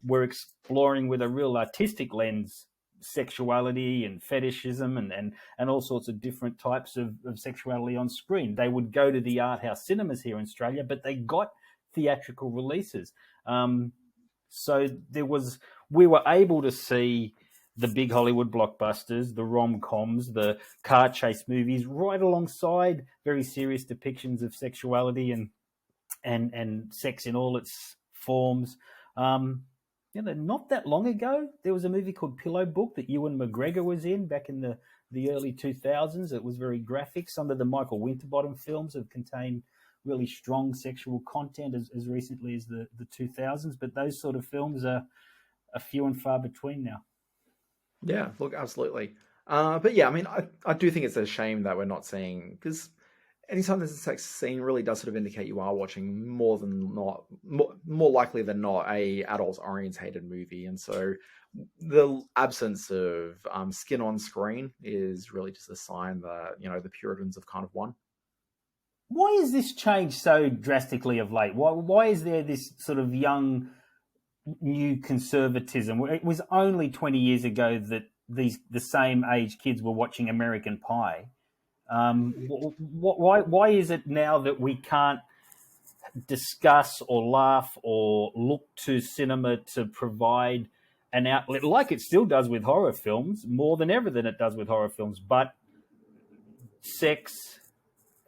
were exploring with a real artistic lens sexuality and fetishism and all sorts of different types of sexuality on screen. They would go to the art house cinemas here in Australia, but they got theatrical releases. So we were able to see the big Hollywood blockbusters, the rom-coms, the car chase movies, right alongside very serious depictions of sexuality and sex in all its forms. Not that long ago, there was a movie called Pillow Book that Ewan McGregor was in back in the early 2000s. It was very graphic. Some of the Michael Winterbottom films have contained really strong sexual content as recently as the 2000s, but those sort of films are few and far between now. Yeah, look, absolutely. But yeah, I mean, I do think it's a shame that we're not seeing, because anytime there's a sex scene really does sort of indicate you are watching more likely than not a adult orientated movie. And so the absence of skin on screen is really just a sign that, the Puritans have kind of won. Why has this changed so drastically of late? Why is there this sort of young, new conservatism? It was only 20 years ago that the same age kids were watching American Pie. Why is it now that we can't discuss or laugh or look to cinema to provide an outlet like it still does with horror films, more than ever than it does with horror films, but sex,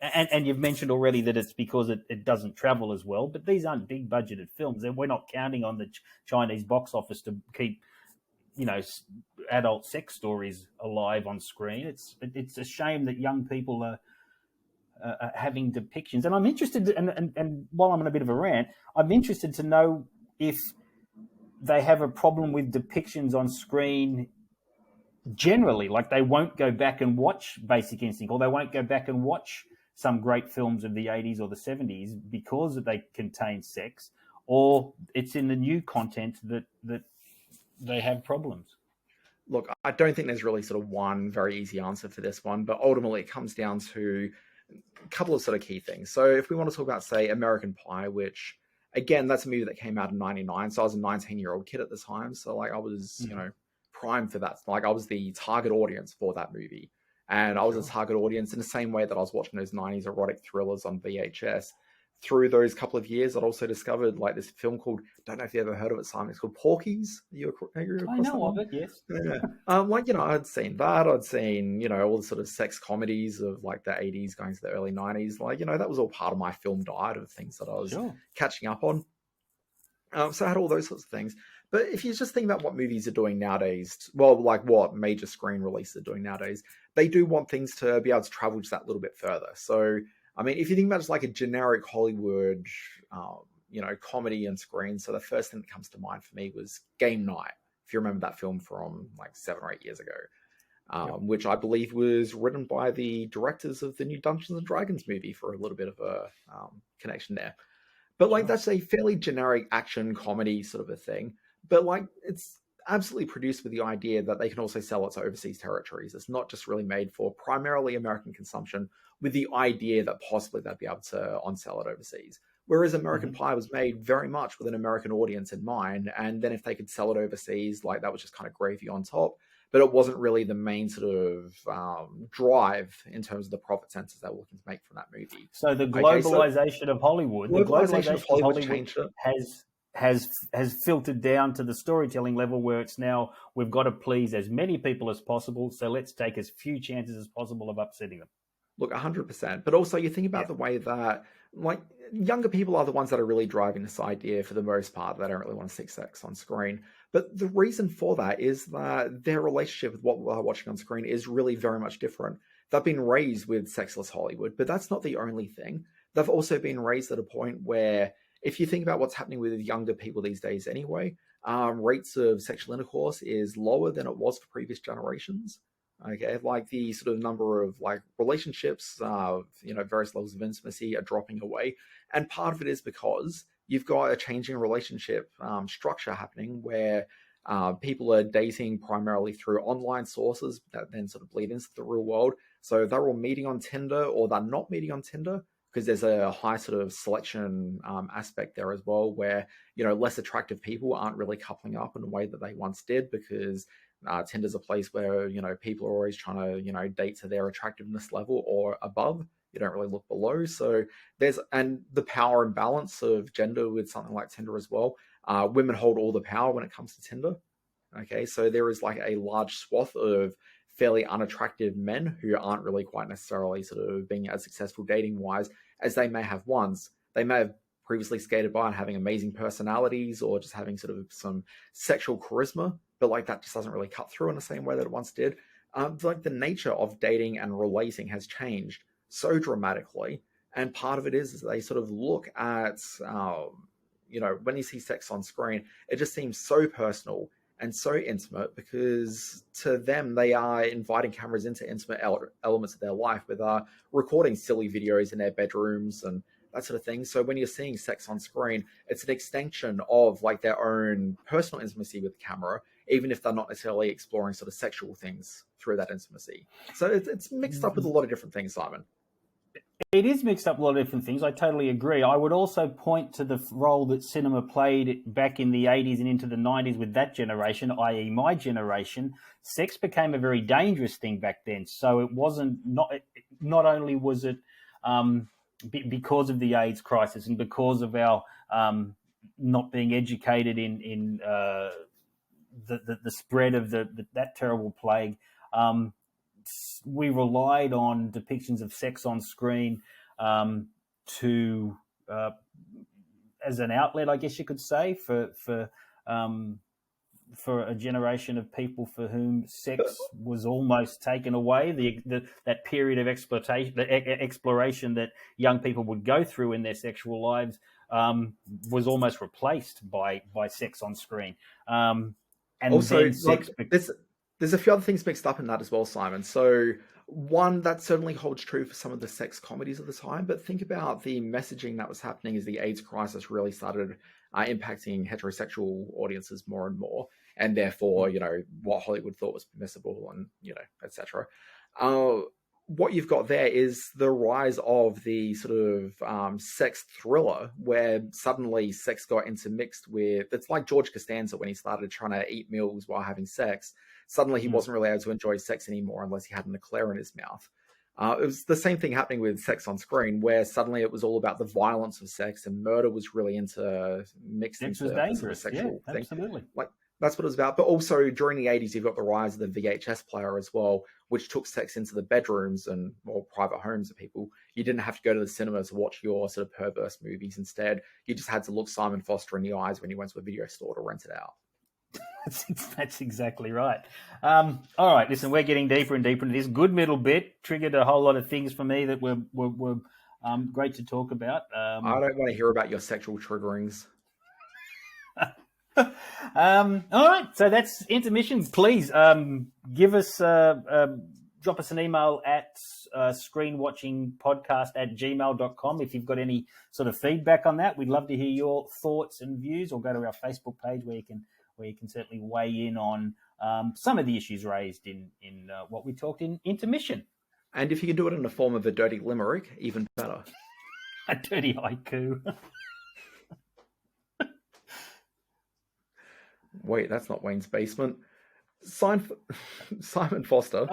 and you've mentioned already that it's because it doesn't travel as well, but these aren't big budgeted films, and we're not counting on the Chinese box office to keep adult sex stories alive on screen. It's a shame that young people are having depictions. And I'm interested, and while I'm on a bit of a rant, I'm interested to know if they have a problem with depictions on screen generally, like they won't go back and watch Basic Instinct, or they won't go back and watch some great films of the 80s or the 70s because they contain sex, or it's in the new content that they have problems. Look, I don't think there's really sort of one very easy answer for this one, but ultimately it comes down to a couple of sort of key things. So if we want to talk about, say, American Pie, which, again, that's a movie that came out in 99, so I was a 19-year-old kid at the time, so like I was, primed for that. Like I was the target audience for that movie, and I was a target audience in the same way that I was watching those 90s erotic thrillers on VHS. Through those couple of years, I'd also discovered like this film called, don't know if you ever heard of it, Simon. It's called Porky's. I know of it, yes. Yeah. I'd seen that. I'd seen, all the sort of sex comedies of like the 80s going to the early 90s. Like, that was all part of my film diet of things that I was catching up on. So I had all those sorts of things. But if you just think about what movies are doing nowadays, well, like what major screen releases are doing nowadays, they do want things to be able to travel just that little bit further. So I mean, if you think about just like a generic Hollywood, comedy and screen, so the first thing that comes to mind for me was Game Night, if you remember that film from like 7 or 8 years ago, which I believe was written by the directors of the new Dungeons and Dragons movie, for a little bit of a connection there. But like that's a fairly generic action comedy sort of a thing. But like it's absolutely produced with the idea that they can also sell it to overseas territories. It's not just really made for primarily American consumption, with the idea that possibly they'd be able to on-sell it overseas. Whereas American Pie was made very much with an American audience in mind. And then if they could sell it overseas, like that was just kind of gravy on top. But it wasn't really the main sort of drive in terms of the profit centers they were looking to make from that movie. So the globalization of Hollywood, has filtered down to the storytelling level, where it's now we've got to please as many people as possible. So let's take as few chances as possible of upsetting them. Look, 100%. But also you think about the way that like younger people are the ones that are really driving this idea for the most part. They don't really want to see sex on screen. But the reason for that is that their relationship with what they're watching on screen is really very much different. They've been raised with sexless Hollywood, but that's not the only thing. They've also been raised at a point where, if you think about what's happening with younger people these days anyway, rates of sexual intercourse is lower than it was for previous generations. Okay, like the sort of number of like relationships, various levels of intimacy are dropping away. And part of it is because you've got a changing relationship structure happening where people are dating primarily through online sources that then sort of bleed into the real world. So they're all meeting on Tinder, or they're not meeting on Tinder, because there's a high sort of selection aspect there as well, where, less attractive people aren't really coupling up in a way that they once did, because Tinder's a place where, people are always trying to, date to their attractiveness level or above. You don't really look below. So and the power and balance of gender with something like Tinder as well. Women hold all the power when it comes to Tinder. Okay, so there is like a large swath of fairly unattractive men who aren't really quite necessarily sort of being as successful dating wise as they may have once. They may have previously skated by and having amazing personalities or just having sort of some sexual charisma, but like that just doesn't really cut through in the same way that it once did. Like the nature of dating and relating has changed so dramatically. And part of it is they sort of look at, when you see sex on screen, it just seems so personal and so intimate, because to them, they are inviting cameras into intimate elements of their life, with recording silly videos in their bedrooms and that sort of thing. So when you're seeing sex on screen, it's an extension of like their own personal intimacy with the camera, even if they're not necessarily exploring sort of sexual things through that intimacy. So it's mixed up with a lot of different things, Simon. It is mixed up with a lot of different things. I totally agree. I would also point to the role that cinema played back in the 80s and into the 90s with that generation, i.e. my generation. Sex became a very dangerous thing back then. So it wasn't, not only was it because of the AIDS crisis and because of our not being educated in the spread of that terrible plague, we relied on depictions of sex on screen to as an outlet, I guess you could say, for a generation of people for whom sex was almost taken away. That period of exploration that young people would go through in their sexual lives was almost replaced by sex on screen. And also, there's a few other things mixed up in that as well, Simon. So one, that certainly holds true for some of the sex comedies of the time, but think about the messaging that was happening as the AIDS crisis really started impacting heterosexual audiences more and more, and therefore, what Hollywood thought was permissible and, etc. What you've got there is the rise of the sort of sex thriller, where suddenly sex got intermixed with, it's like George Costanza when he started trying to eat meals while having sex. Suddenly he wasn't really able to enjoy sex anymore unless he had an eclair in his mouth. It was the same thing happening with sex on screen, where suddenly it was all about the violence of sex, and murder was really mixed into the sexual thing. Absolutely. Like that's what it was about. But also during the 80s, you've got the rise of the VHS player as well, which took sex into the bedrooms and more private homes of people. You didn't have to go to the cinema to watch your sort of perverse movies. Instead, you just had to look Simon Foster in the eyes when you went to a video store to rent it out. That's exactly right. All right, listen, we're getting deeper and deeper into this. Good middle bit triggered a whole lot of things for me that were Great to talk about. I don't want to hear about your sexual triggerings. All right, so that's Intermission. Please give us, drop us an email at screenwatchingpodcast@gmail.com if you've got any sort of feedback on that. We'd love to hear your thoughts and views, or go to our Facebook page where you can certainly weigh in on some of the issues raised in what we talked in Intermission. And if you can do it in the form of a dirty limerick, even better. A dirty haiku. Wait, that's not Wayne's Basement. Simon Foster.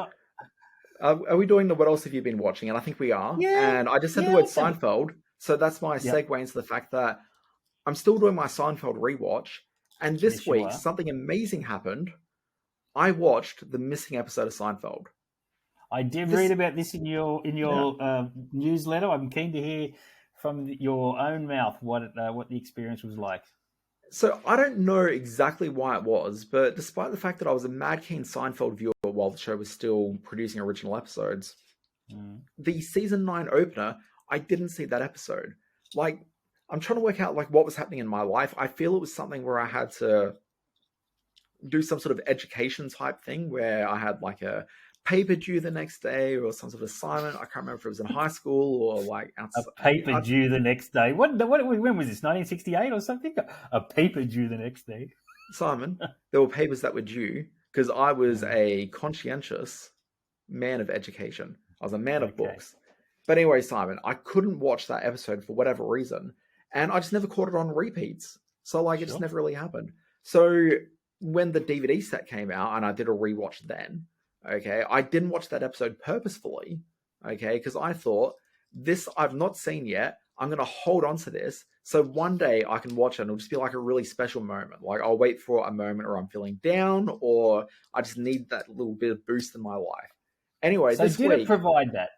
Are we doing the what else have you been watching? And I think we are. Yeah, and I just said the word Seinfeld. So that's my segue into the fact that I'm still doing my Seinfeld rewatch. And this week, something amazing happened. I watched the missing episode of Seinfeld. I did read about this in your newsletter. I'm keen to hear from your own mouth what the experience was like. So I don't know exactly why it was, but despite the fact that I was a mad keen Seinfeld viewer while the show was still producing original episodes, the season 9 opener, I didn't see that episode. Like, I'm trying to work out like what was happening in my life. I feel it was something where I had to do some sort of education type thing where I had like a paper due the next day or some sort of assignment. I can't remember if it was in high school or like outside. A paper due the next day. When was this? 1968 or something? A paper due the next day. Simon, there were papers that were due because I was a conscientious man of education. I was a man of books. But anyway, Simon, I couldn't watch that episode for whatever reason. And I just never caught it on repeats. So like it just never really happened. So when the DVD set came out and I did a rewatch then, okay, I didn't watch that episode purposefully, okay, because I thought, this I've not seen yet. I'm going to hold on to this. So one day I can watch it and it'll just be like a really special moment. Like I'll wait for a moment where I'm feeling down or I just need that little bit of boost in my life. Anyway, so this did week... it provide that?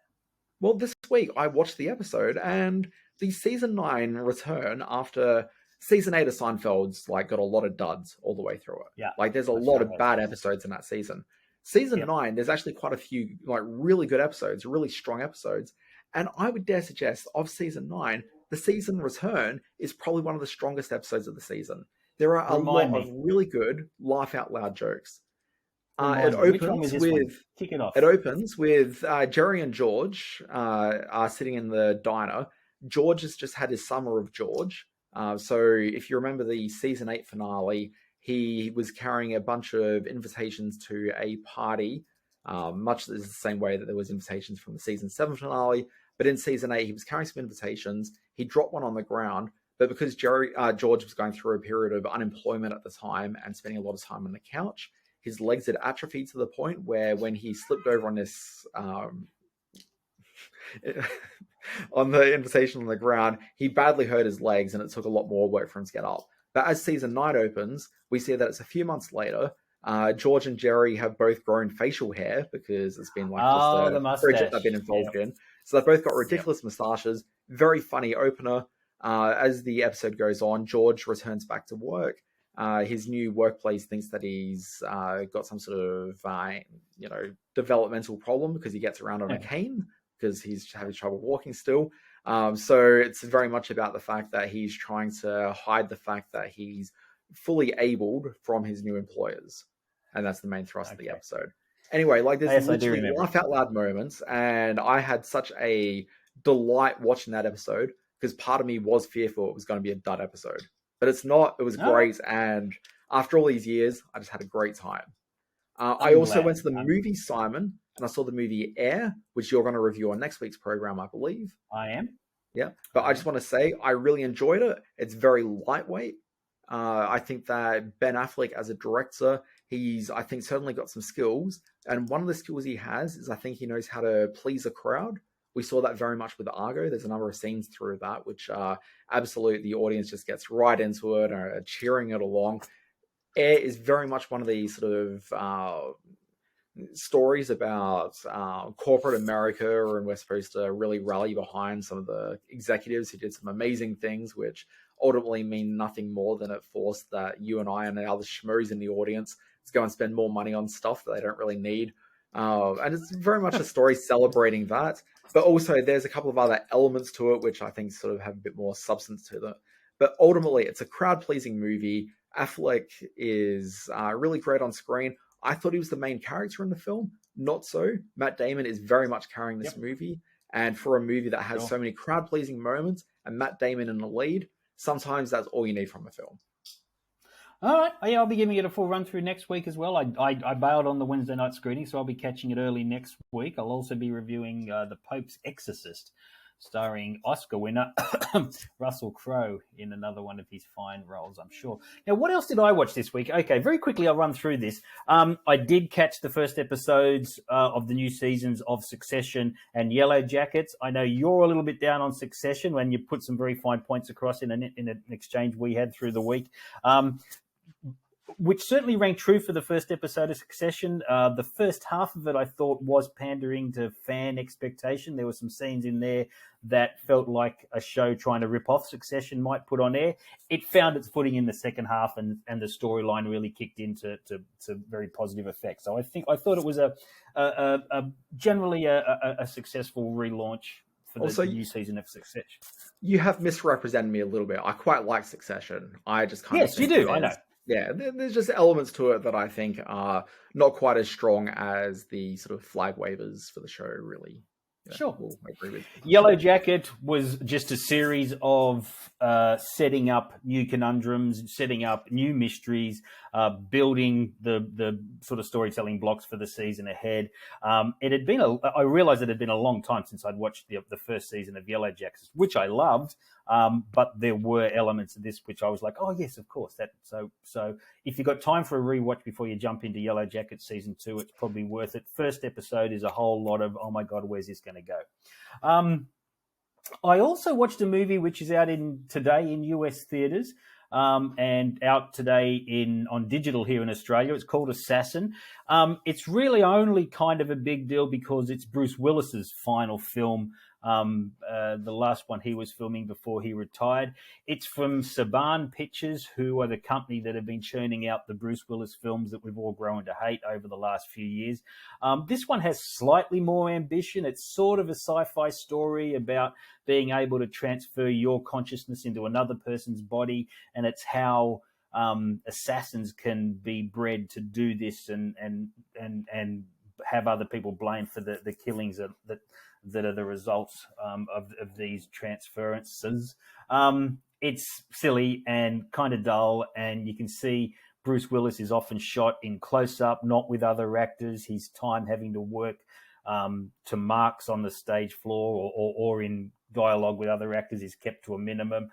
Well, this week I watched the episode and the season 9 return after... Season 8 of Seinfeld's like got a lot of duds all the way through it. Yeah. Like there's a lot of bad episodes in that season. Season 9, there's actually quite a few like really good episodes, really strong episodes. And I would dare suggest of season 9, the season return is probably one of the strongest episodes of the season. There are a lot of really good laugh out loud jokes. It opens with Jerry and George are sitting in the diner. George has just had his summer of George. So if you remember the season 8 finale, he was carrying a bunch of invitations to a party, much the same way that there was invitations from the season 7 finale. But in season 8, he was carrying some invitations. He dropped one on the ground, but because George was going through a period of unemployment at the time and spending a lot of time on the couch, his legs had atrophied to the point where when he slipped over on this... on the invitation on the ground, he badly hurt his legs and it took a lot more work for him to get up. But as season 9 opens, we see that it's a few months later. George and Jerry have both grown facial hair because it's been like just a project they've been involved in. So they've both got ridiculous moustaches. Very funny opener. As the episode goes on, George returns back to work. His new workplace thinks that he's got some sort of developmental problem because he gets around on a cane, because he's having trouble walking still. So it's very much about the fact that he's trying to hide the fact that he's fully abled from his new employers. And that's the main thrust of the episode. Anyway, like there's literally laugh out loud moments. And I had such a delight watching that episode because part of me was fearful it was going to be a dud episode. But it's not. It was great. And after all these years, I just had a great time. I also went to the movie, Simon, and I saw the movie Air, which you're going to review on next week's program, I believe. I am. Yeah. But I just want to say, I really enjoyed it. It's very lightweight. I think that Ben Affleck as a director, he's, I think, certainly got some skills. And one of the skills he has is I think he knows how to please a crowd. We saw that very much with Argo. There's a number of scenes through that, which absolutely the audience just gets right into it or cheering it along. Air is very much one of these sort of stories about corporate America, and we're supposed to really rally behind some of the executives who did some amazing things, which ultimately mean nothing more than it forced that you and I and the other schmoes in the audience to go and spend more money on stuff that they don't really need. And it's very much a story celebrating that. But also there's a couple of other elements to it, which I think sort of have a bit more substance to them. But ultimately, it's a crowd-pleasing movie. Affleck is really great on screen. I thought he was the main character in the film. Not so. Matt Damon is very much carrying this movie. And for a movie that has so many crowd-pleasing moments and Matt Damon in the lead, sometimes that's all you need from a film. All right. Yeah, I'll be giving it a full run through next week as well. I bailed on the Wednesday night screening, so I'll be catching it early next week. I'll also be reviewing The Pope's Exorcist, starring Oscar winner Russell Crowe in another one of his fine roles, I'm sure. Now, what else did I watch this week? Okay, very quickly, I'll run through this. I did catch the first episodes of the new seasons of Succession and Yellowjackets. I know you're a little bit down on Succession when you put some very fine points across in an exchange we had through the week. Which certainly rang true for the first episode of Succession. The first half of it, I thought, was pandering to fan expectation. There were some scenes in there that felt like a show trying to rip off Succession might put on air. It found its footing in the second half, and the storyline really kicked into to very positive effect. So I thought it was generally a successful relaunch for the new season of Succession. You have misrepresented me a little bit. I quite like Succession. I just kind of you do. I know. Yeah, there's just elements to it that I think are not quite as strong as the sort of flag wavers for the show, really. Sure. I agree with. Yellowjacket was just a series of setting up new conundrums, setting up new mysteries, building the sort of storytelling blocks for the season ahead. It had been I realized it had been a long time since I'd watched the first season of Yellowjackets, which I loved. But there were elements of this which I was like, oh yes, of course. So if you've got time for a rewatch before you jump into Yellowjackets season 2, it's probably worth it. First episode is a whole lot of, oh my God, where's this going to go? I also watched a movie which is out today in US theaters, and out today on digital here in Australia. It's called Assassin. It's really only kind of a big deal because it's Bruce Willis's final film. The last one he was filming before he retired. It's from Saban Pictures, who are the company that have been churning out the Bruce Willis films that we've all grown to hate over the last few years. This one has slightly more ambition. It's sort of a sci-fi story about being able to transfer your consciousness into another person's body, and it's how assassins can be bred to do this and have other people blamed for the killings that are the results of these transferences. It's silly and kind of dull, and you can see Bruce Willis is often shot in close-up, not with other actors. His time having to work to marks on the stage floor or in dialogue with other actors is kept to a minimum.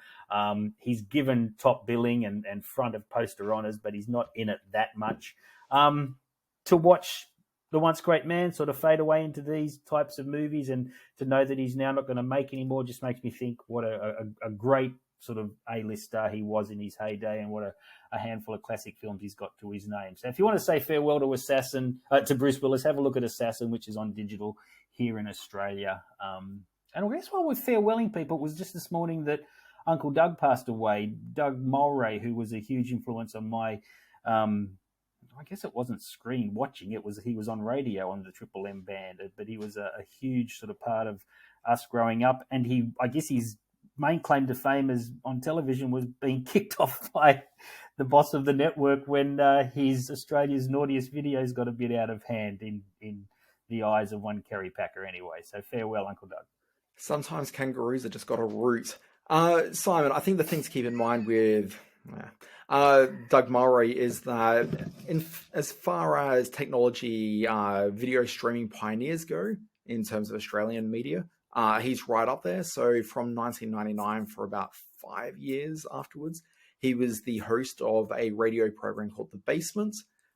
He's given top billing and front of poster honors, but he's not in it that much. To watch the once great man sort of fade away into these types of movies, and to know that he's now not going to make any more just makes me think what a great sort of A-list star he was in his heyday, and what a handful of classic films he's got to his name. So if you want to say farewell to Bruce Willis, have a look at Assassin, which is on digital here in Australia. And I guess while we're farewelling people, it was just this morning that Uncle Doug passed away. Doug Mulray, who was a huge influence on my I guess it wasn't screen watching. He was on radio on the Triple M band, but he was a huge sort of part of us growing up. And I guess his main claim to fame on television was being kicked off by the boss of the network when his Australia's Naughtiest Videos got a bit out of hand in the eyes of one Kerry Packer anyway. So farewell, Uncle Doug. Sometimes kangaroos have just got a root. Simon, I think the thing to keep in mind with Doug Mulray is that as far as technology video streaming pioneers go in terms of Australian media, he's right up there. So from 1999 for about 5 years afterwards, he was the host of a radio program called The Basement.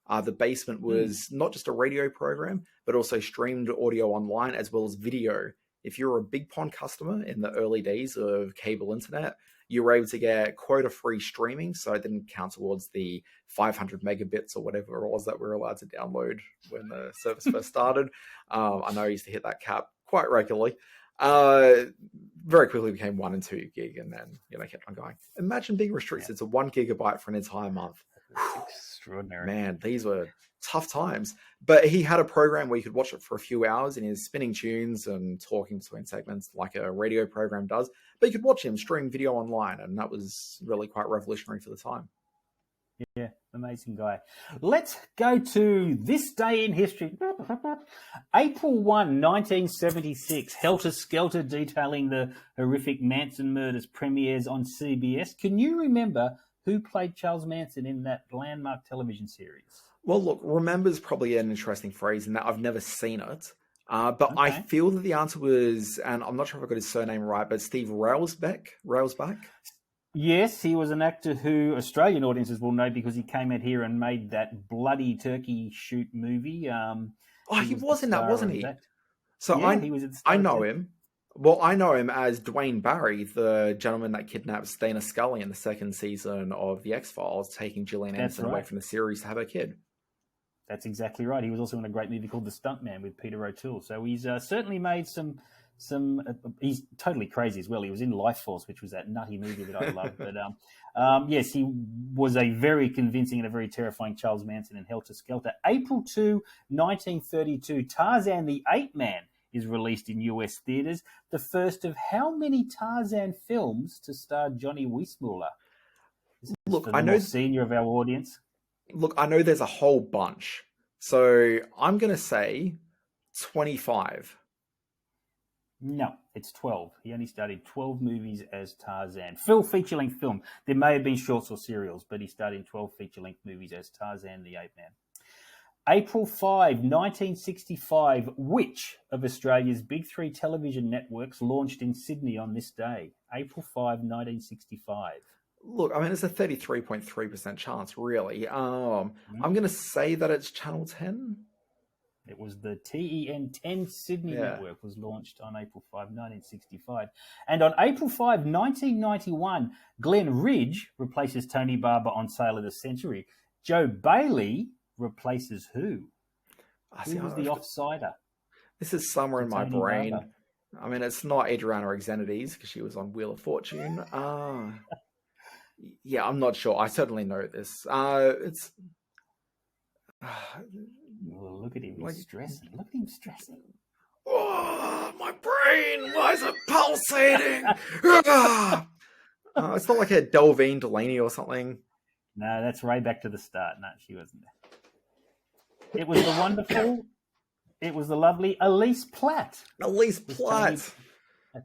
The Basement was not just a radio program, but also streamed audio online as well as video. If you were a Big Pond customer in the early days of cable internet, you were able to get quota-free streaming, so it didn't count towards the 500 megabits or whatever it was that we were allowed to download when the service first started. I know I used to hit that cap quite regularly. Very quickly became 1 and 2 gig, and then kept on going. Imagine being restricted to 1 gigabyte for an entire month. Extraordinary. Man, these were tough times. But he had a program where you could watch it for a few hours and he's spinning tunes and talking between segments like a radio program does. But you could watch him stream video online, and that was really quite revolutionary for the time. Yeah, amazing guy. Let's go to this day in history. April 1, 1976, Helter Skelter, detailing the horrific Manson murders, premieres on CBS. Can you remember who played Charles Manson in that landmark television series? Well, look, remember's probably an interesting phrase in that I've never seen it. But I feel that the answer was, and I'm not sure if I got his surname right, but Steve Railsback? Yes, he was an actor who Australian audiences will know because he came out here and made that bloody turkey shoot movie. He was in that, wasn't he? So yeah, he was at the start I know him. Well, I know him as Dwayne Barry, the gentleman that kidnaps Dana Scully in the second season of The X-Files, taking Gillian Anderson away from the series to have her kid. That's exactly right. He was also in a great movie called The Stuntman with Peter O'Toole. So he's certainly made some. He's totally crazy as well. He was in Life Force, which was that nutty movie that I love. But yes, he was a very convincing and a very terrifying Charles Manson in Helter Skelter. April 2, 1932, Tarzan the Ape Man is released in US theaters. The first of how many Tarzan films to star Johnny Weismuller? Look, I know senior of our audience. Look, I know there's a whole bunch. So I'm going to say 25. No, it's 12. He only started 12 movies as Tarzan. Full feature-length film. There may have been shorts or serials, but he starred in 12 feature-length movies as Tarzan the Ape Man. April 5, 1965, which of Australia's big three television networks launched in Sydney on this day? April 5, 1965. Look, I mean, it's a 33.3% chance, really. I'm going to say that it's Channel 10. It was the TEN 10 Sydney network was launched on April 5, 1965. And on April 5, 1991, Glenn Ridge replaces Tony Barber on Sale of the Century. Joe Bailey replaces who? Who was the offsider? This is somewhere in my brain. Barber. I mean, it's not Adriana Exenides because she was on Wheel of Fortune. Yeah, I'm not sure. I certainly know this. It's... Oh, look at him, he's stressing. Look at him stressing. Oh, my brain! Why is it pulsating? It's not like a Delvine Delaney or something. No, that's right back to the start. No, she wasn't there. It was the wonderful, it was the lovely Elise Platt. Elise Platt!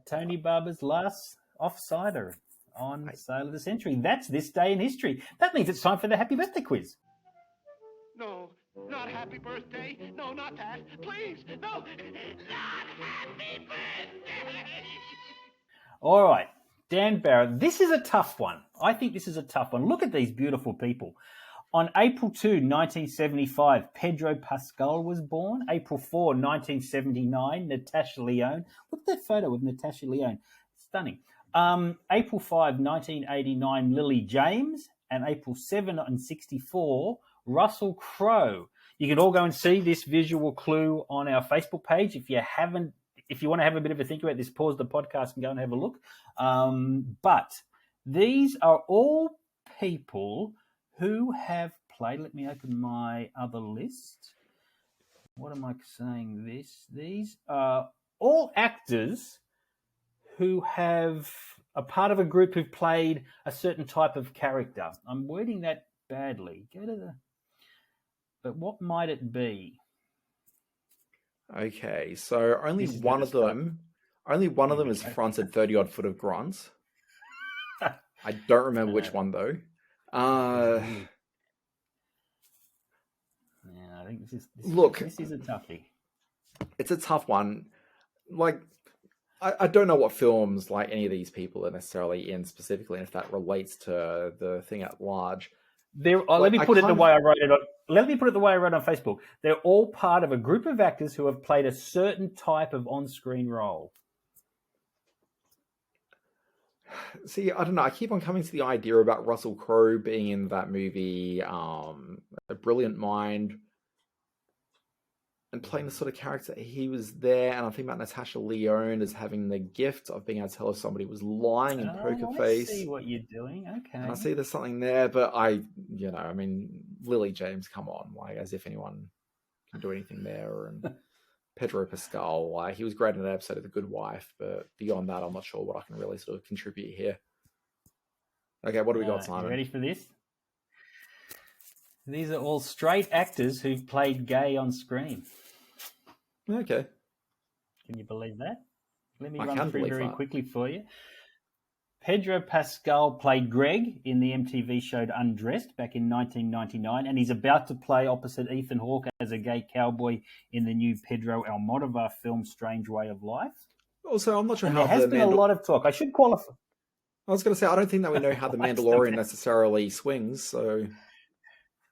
Tony Barber's last offsider on Sale of the Century. That's this day in history. That means it's time for the happy birthday quiz. No, not happy birthday. No, not that. Please, no, not happy birthday. All right, Dan Barrett, this is a tough one. I think this is a tough one. Look at these beautiful people. On April 2, 1975, Pedro Pascal was born. April 4, 1979, Natasha Lyonne. Look at that photo of Natasha Lyonne. Stunning. April 5, 1989, Lily James. And April 7 and 64, Russell Crowe. You can all go and see this visual clue on our Facebook page. If you want to have a bit of a think about this, pause the podcast and go and have a look. But these are all people who have played. Let me open my other list. What am I saying? These are all actors who have a part of a group who've played a certain type of character. I'm wording that badly. But what might it be? Okay, so only one of them has fronted 30 odd foot of grunts. I don't remember which one though. Yeah, I think this is a toughie. It's a tough one. Like, I don't know what films like any of these people are necessarily in specifically, and if that relates to the thing at large. Let me put it the way I wrote it on Facebook. They're all part of a group of actors who have played a certain type of on-screen role. See, I don't know. I keep on coming to the idea about Russell Crowe being in that movie, A Brilliant Mind, and playing the sort of character he was there. And I think about Natasha Lyonne as having the gift of being able to tell if somebody was lying in poker face. I see what you're doing. Okay. And I see there's something there, but Lily James, come on, like as if anyone can do anything there. And Pedro Pascal, like he was great in an episode of The Good Wife, but beyond that, I'm not sure what I can really sort of contribute here. Okay, what do we got, Simon? You ready for this? These are all straight actors who've played gay on screen. Okay. Can you believe that? Let me I run can through believe very that. quickly for you. Pedro Pascal played Greg in the MTV show Undressed back in 1999, and he's about to play opposite Ethan Hawke as a gay cowboy in the new Pedro Almodovar film Strange Way of Life. Also, I'm not sure And how there has been a lot of talk. I should qualify. I was going to say, I don't think that we know how the Mandalorian necessarily swings, so...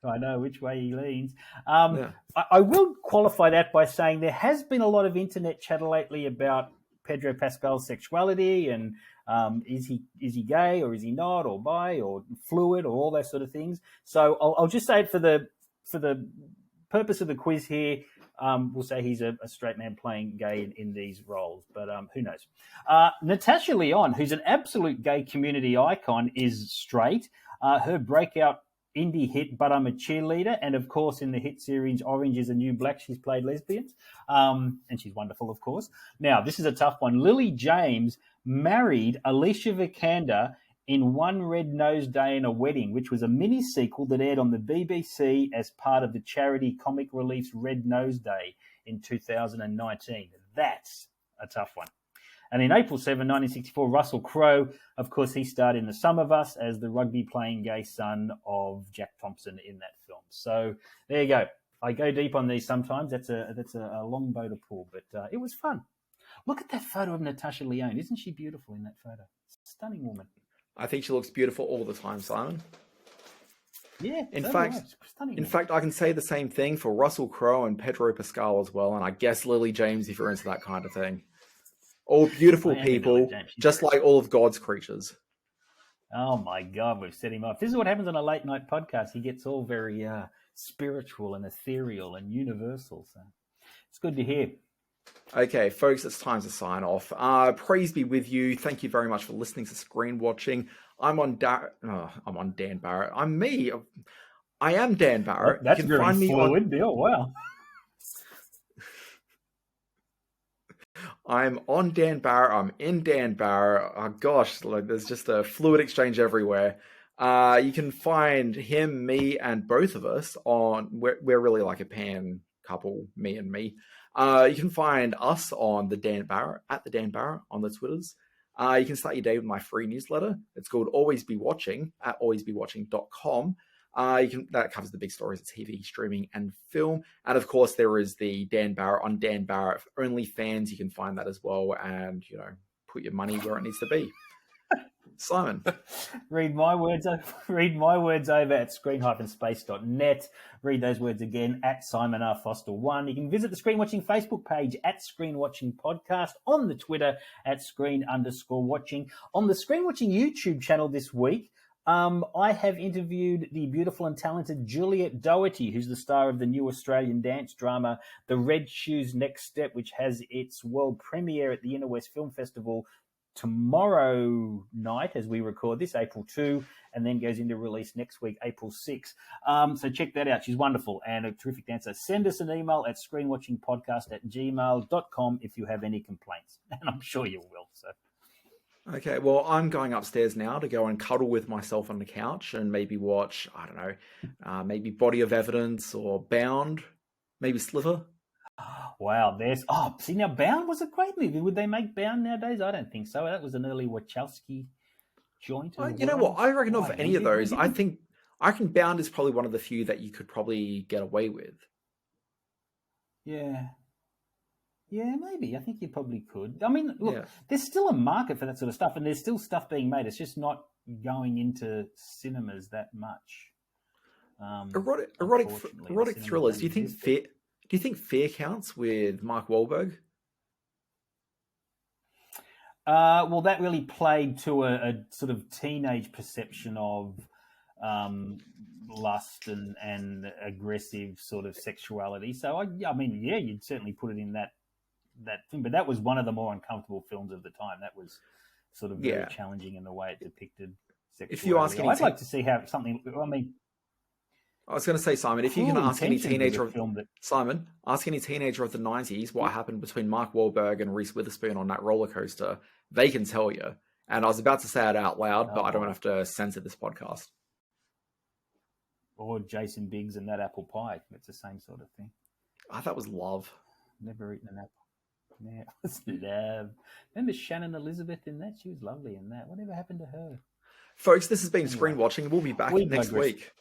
I know which way he leans. I will qualify that by saying there has been a lot of internet chatter lately about Pedro Pascal's sexuality and is he gay or is he not, or bi or fluid, or all those sort of things. So I'll just say it for the purpose of the quiz here. We'll say he's a straight man playing gay in these roles, but who knows? Natasha Lyonne, who's an absolute gay community icon, is straight. Her breakout indie hit But I'm a Cheerleader, and of course in the hit series Orange is the New Black she's played lesbians, and she's wonderful, of course. Now this is a tough one. Lily James married Alicia Vikander in One Red Nose Day and a Wedding, which was a mini sequel that aired on the BBC as part of the charity Comic Relief's Red Nose Day in 2019. That's a tough one. And in April 7, 1964, Russell Crowe, of course, he starred in The Sum of Us as the rugby-playing gay son of Jack Thompson in that film. So there you go. I go deep on these sometimes. That's a long bow to pull, but it was fun. Look at that photo of Natasha Lyonne. Isn't she beautiful in that photo? Stunning woman. I think she looks beautiful all the time, Simon. Yeah. In fact, I can say the same thing for Russell Crowe and Pedro Pascal as well, and I guess Lily James if you're into that kind of thing. All beautiful people, just like all of God's creatures. Oh my God, we've set him up. This is what happens on a late night podcast. He gets all very spiritual and ethereal and universal. So it's good to hear. Okay, folks, it's time to sign off. Praise be with you. Thank you very much for listening to Screen Watching. I'm on Dan Barrett. I'm me. I am Dan Barrett. That's very fluid deal. Wow. I'm on Dan Barrett. I'm in Dan Barrett. Oh gosh, like there's just a fluid exchange everywhere. You can find him, me, and both of us on. We're really like a pan couple, me and me. You can find us on the Dan Barrett at the Dan Barrett on the Twitters. You can start your day with my free newsletter. It's called Always Be Watching at alwaysbewatching.com. That covers the big stories of TV, streaming, and film. And of course, there is the Dan Barrett on Dan Barrett OnlyFans. You can find that as well, and put your money where it needs to be. Simon, read my words over at screen-space.net. Read those words again at Simon R. Foster 1. You can visit the Screen Watching Facebook page at Screen Watching Podcast, on the Twitter at Screen_Watching. On the Screen Watching YouTube channel this week, I have interviewed the beautiful and talented Juliet Doherty, who's the star of the new Australian dance drama The Red Shoes Next Step, which has its world premiere at the Inner West Film Festival tomorrow night as we record this, April 2, and then goes into release next week, April 6. So check that out. She's wonderful and a terrific dancer. Send us an email at screenwatchingpodcast@gmail.com if you have any complaints, and I'm sure you will. So. Okay, well, I'm going upstairs now to go and cuddle with myself on the couch and maybe watch, I don't know, maybe Body of Evidence or Bound, maybe Sliver. Wow, see now, Bound was a great movie. Would they make Bound nowadays? I don't think so. That was an early Wachowski joint. You know what? I reckon of any of those, I think Bound is probably one of the few that you could probably get away with. Yeah. Yeah, maybe. I think you probably could. I mean, look, There's still a market for that sort of stuff, and there's still stuff being made. It's just not going into cinemas that much. Erotic thrillers. Do you think Fear counts with Mark Wahlberg? Well, that really played to a sort of teenage perception of lust and aggressive sort of sexuality. So, I mean, yeah, you'd certainly put it in that thing. But that was one of the more uncomfortable films of the time. That was sort of very challenging in the way it depicted sexuality. If you ask I'd like to see how something. I mean, I was going to say, Simon, if you can Cruel ask any Intentions was a teenager of film that Simon, ask any teenager of the 90s what happened between Mark Wahlberg and Reese Witherspoon on that roller coaster, they can tell you. And I was about to say it out loud, but I don't have to censor this podcast. or Jason Biggs and that apple pie. It's the same sort of thing. That was love. Never eaten an apple. Yeah, it was love. Remember Shannon Elizabeth in that? She was lovely in that. Whatever happened to her? Folks, this has been Screen Watching. We'll be back We next digress. week.